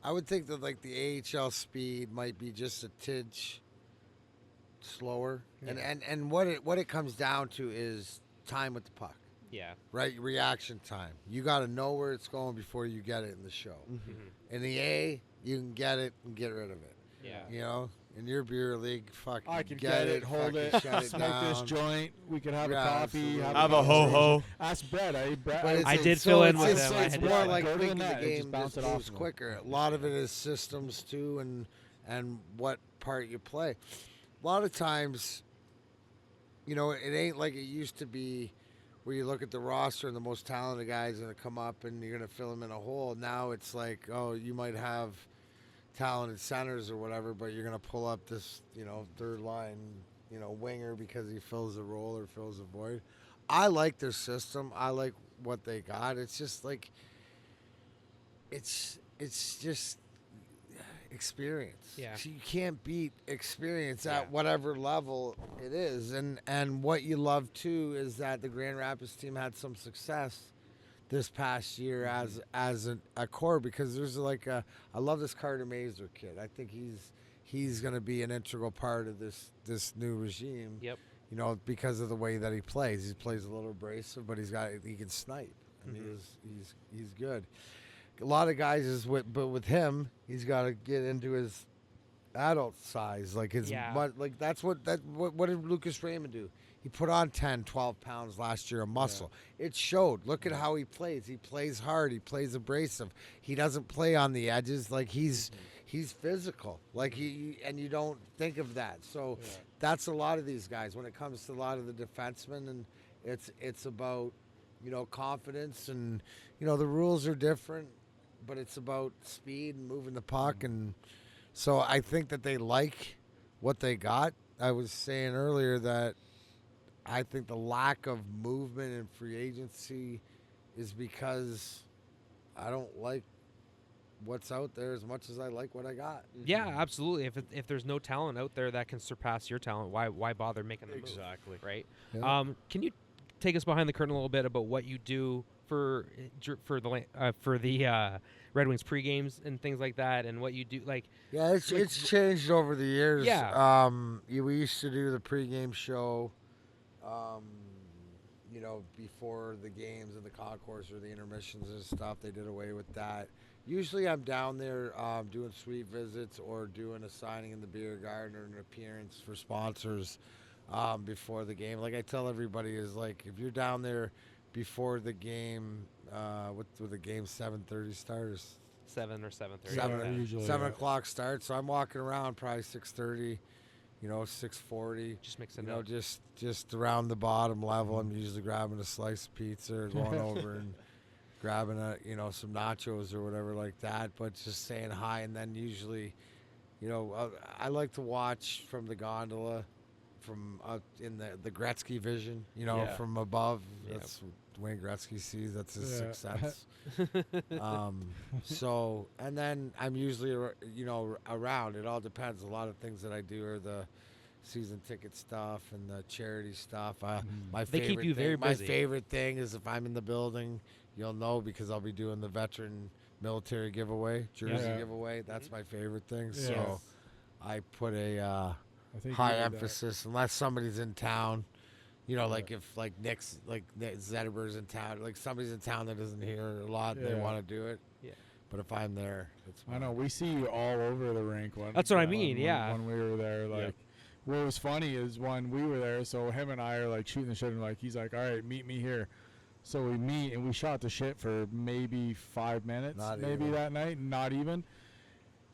I would think that the AHL speed might be just a tidge slower, and what it comes down to is time with the puck. Yeah. Right, reaction time. You got to know where it's going before you get it in the show. In the A, you can get it and get rid of it. Yeah. You know, in your beer league, fucking I can get it, hold fucking it, shut it smoke down. this joint. We could have Yeah, a coffee. absolutely. Have a ho-ho. Ask Brett. But I it's- did so fill in it's- with it's- him. I It's had more to- like Go to the thinking the net and game just bounce just it off moves of him. quicker. A lot of it is systems too, and what part you play. A lot of times, you know, it ain't like it used to be, where you look at the roster and the most talented guys are going to come up and you're going to fill them in a hole. Now it's like, oh, you might have talented centers or whatever, but you're going to pull up this, third line, winger because he fills a role or fills a void. I like their system. I like what they got. It's just it's just experience. Yeah. So you can't beat experience at whatever level it is. And what you love too is that the Grand Rapids team had some success this past year as a core, because there's I love this Carter Mazur kid. I think he's going to be an integral part of this new regime. Yep. Because of the way that he plays. He plays a little abrasive, but he can snipe. I mean, he's good. A lot of guys but with him, he's got to get into his adult size, that's what did Lucas Raymond do? He put on 10, 12 pounds last year of muscle. Yeah. It showed. Look at how he plays. He plays hard. He plays abrasive. He doesn't play on the edges. He's physical. And you don't think of that. So that's a lot of these guys. When it comes to a lot of the defensemen, and it's about confidence, and the rules are different, but it's about speed and moving the puck, and so I think that they like what they got. I was saying earlier that I think the lack of movement in free agency is because I don't like what's out there as much as I like what I got. Yeah, absolutely. If there's no talent out there that can surpass your talent, why bother making the move? Exactly. Right. Yeah. Can you take us behind the curtain a little bit about what you do for the Red Wings pre-games and things like that, and what you do Yeah, it's changed over the years. Yeah. We used to do the pregame show. before the games and the concourse or the intermissions and stuff, they did away with that. Usually I'm down there doing suite visits or doing a signing in the beer garden or an appearance for sponsors before the game. Like I tell everybody is like, if you're down there before the game, what the game 7:30 starts? 7 or 7:30. Usually 7 o'clock start. So I'm walking around probably 6:30, 6:40. Just mix it up. Just around the bottom level. I'm usually grabbing a slice of pizza or going over and grabbing some nachos or whatever like that. But just saying hi, and then usually, I like to watch from the gondola, from in the Gretzky vision, from above. Yeah. That's Wayne Gretzky sees. That's his success. So, and then I'm usually, around. It all depends. A lot of things that I do are the season ticket stuff and the charity stuff. My They keep favorite you very thing, busy. My favorite thing is if I'm in the building, you'll know because I'll be doing the veteran military giveaway, jersey giveaway. That's my favorite thing. Yeah. So I put a I think high you did emphasis unless somebody's in town. Like if Nick Zetterberg's in town, like somebody's in town that isn't here a lot, and they Yeah. want to do it. Yeah. But if I'm there, it's I know we see you all over the rink. That's what I mean, yeah. When we were there, like, what was funny is when we were there, so him and I are like shooting the shit, and like he's like, "All right, meet me here." So we meet and we shot the shit for maybe 5 minutes, Not maybe even. that night, not even.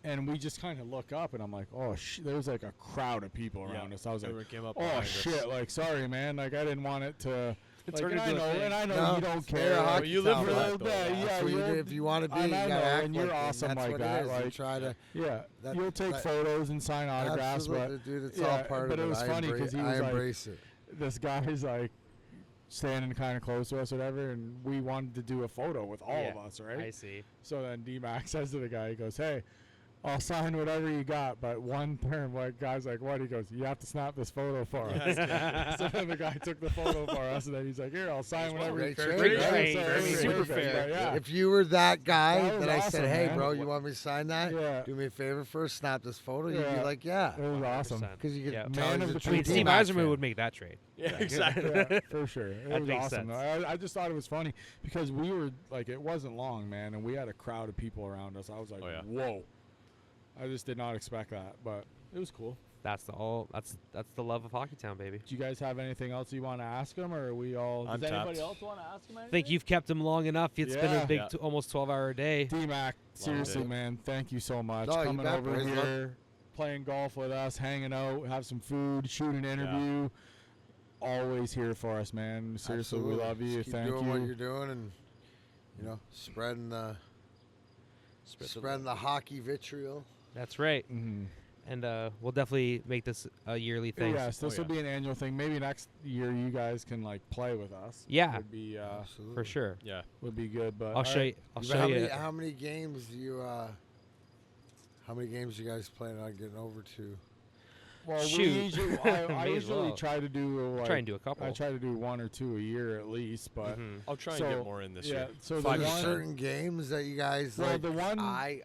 And we just kind of look up, and I'm like, "Oh there was like a crowd of people around us." I was like, Everyone came up "Oh behind us. shit!" Like, sorry, man. Like, I didn't want it to. Like, turned and I into a know, thing. and I know No, you don't it's care. a like, hockey you live town, for but that, though. Yeah, that's what you you'll- do. If you want to be, and you I gotta know, act and like you're it, and awesome that's like what that, It is. You like, try to. Yeah, That- you'll take that- photos and sign autographs, Absolutely, but dude, it's yeah, all part but of it was I funny 'cause he I was like- embrace it. this guy's like standing kind of close to us, or whatever, and we wanted to do a photo with all of us, right? I see. So then Dmac says to the guy, he goes, "Hey, I'll sign whatever you got, but one term." Like, guy's like, "What?" He goes, "You have to snap this photo for us." So then the guy took the photo for us, and then he's like, "Here, I'll sign whatever." great you trade, Great right? trade, Very very super perfect, fair. but yeah. If you were that guy That was that I awesome, said, "Hey, man. bro, you want me to sign that? Yeah. Do me a favor first, snap this photo." You'd Yeah. be like, "Yeah," It was awesome. 100%. because you could Yeah. tell Man he's of a the true tree. I mean, Steve Dmac Eiserman fan. would make that trade. Yeah, exactly. Yeah, for sure. It That was makes awesome. sense. I just thought it was funny because we were like, it wasn't long, man, and we had a crowd of people around us. I was like, Oh, yeah. whoa. I just did not expect that, but it was cool. That's the love of Hockey Town, baby. Do you guys have anything else you want to ask them, or are we all? I'm Does anybody tapped. else want to ask them I anything? think you've kept him long enough. It's been Yeah. a big, Yeah. almost 12-hour day. Dmac, seriously, day. man, thank you so much. No, you Coming bet, over boys. Look- here, playing golf with us, hanging out, have some food, shoot an interview. Always here for us, man. Seriously, Absolutely. we love you. Just keep Thank doing you. what you're doing, and spreading the hockey vitriol. That's right. Mhm. And we'll definitely make this a yearly thing. Yes, this Oh, will be an annual thing. Maybe next year you guys can like play with us. Yeah. would be Absolutely. For sure. Yeah. would be good. But I'll show you. I'll show you. How many games do you? How many games you guys planning on getting over to? Well, Shoot. we usually, I May as usually well. try to do like, Try and do a couple. I try to do 1 or 2 a year at least, but Mhm. I'll try and So, get more in this yeah. year. So the There's one, certain games that you guys well, like. the one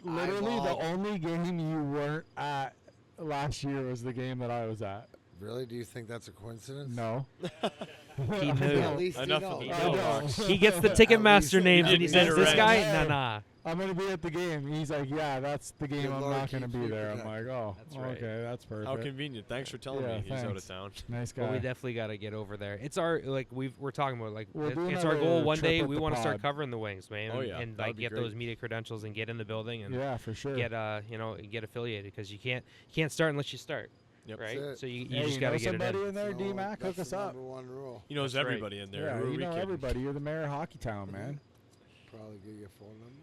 literally the eyeballed. only game you weren't at last year was the game that I was at. Really? Do you think that's a coincidence? No, He knew. At least Enough you of know. the I know. He gets the Ticketmaster least- names at and he least says, "This arrange. guy, Yeah. nah." I'm gonna be at the game. He's like, "Yeah, that's the game. Good I'm Lord not gonna keeps be you there." I'm protected. like, "Oh, That's right. okay, that's perfect." How convenient. Thanks for telling Yeah, me he's out of thanks. town. Nice guy. But we definitely got to get over there. It's our we're talking about We're doing it's our goal. another One day trip with we the want to start pod. covering the Wings, man. Oh, yeah. and That'd like be get great. those media credentials and get in the building and yeah, for sure. get get affiliated because you can't start unless you start, Yep. right? That's it. So you Hey, just you got know to get it somebody in. in there, No, Dmac, hook that's us the up. #1 rule. He knows That's right. everybody in there. Yeah, Who are you we know kidding? everybody. You're the mayor of Hockey Town, man. Probably give you a phone number.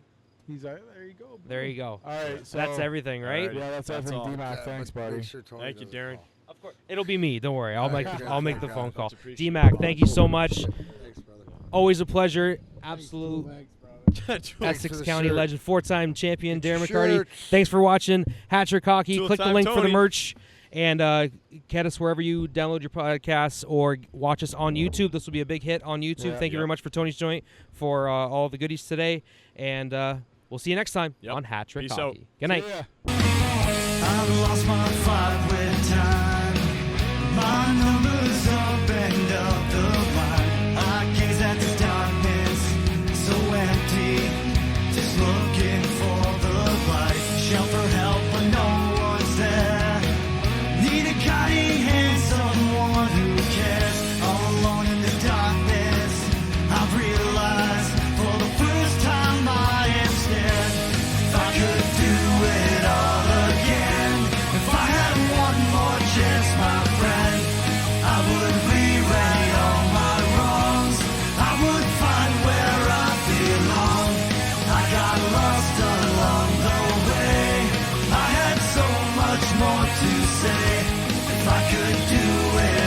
He's like, there you go. There you go. All right, so That's everything, right? Alrighty. Yeah, that's That's everything. all. Dmac, thanks, but buddy. Make sure Tony Thank you, does the Darren. call. Of course, it'll be me. Don't worry. I'll make Alright, I'll make the good. phone call. Much appreciated. Dmac, thank you so much. Thanks, brother. Always a pleasure. Absolute Thanks Essex for the County shirt. legend, 4-time champion Get Darren your McCarty. shirt. Thanks for watching Hat-Trick Hockey. Click the Two-time link for the Tony. merch and get us wherever you download your podcasts or watch us on YouTube. This will be a big hit on YouTube. Yeah. Thank you very Yep. much for Tony's Joint for all the goodies today. And we'll see you next time Yep. on Hat-Trick Peace Hockey. out. Good night. Yeah. I've lost my fight with time. My number's up and up the line. I more to say. If I could do it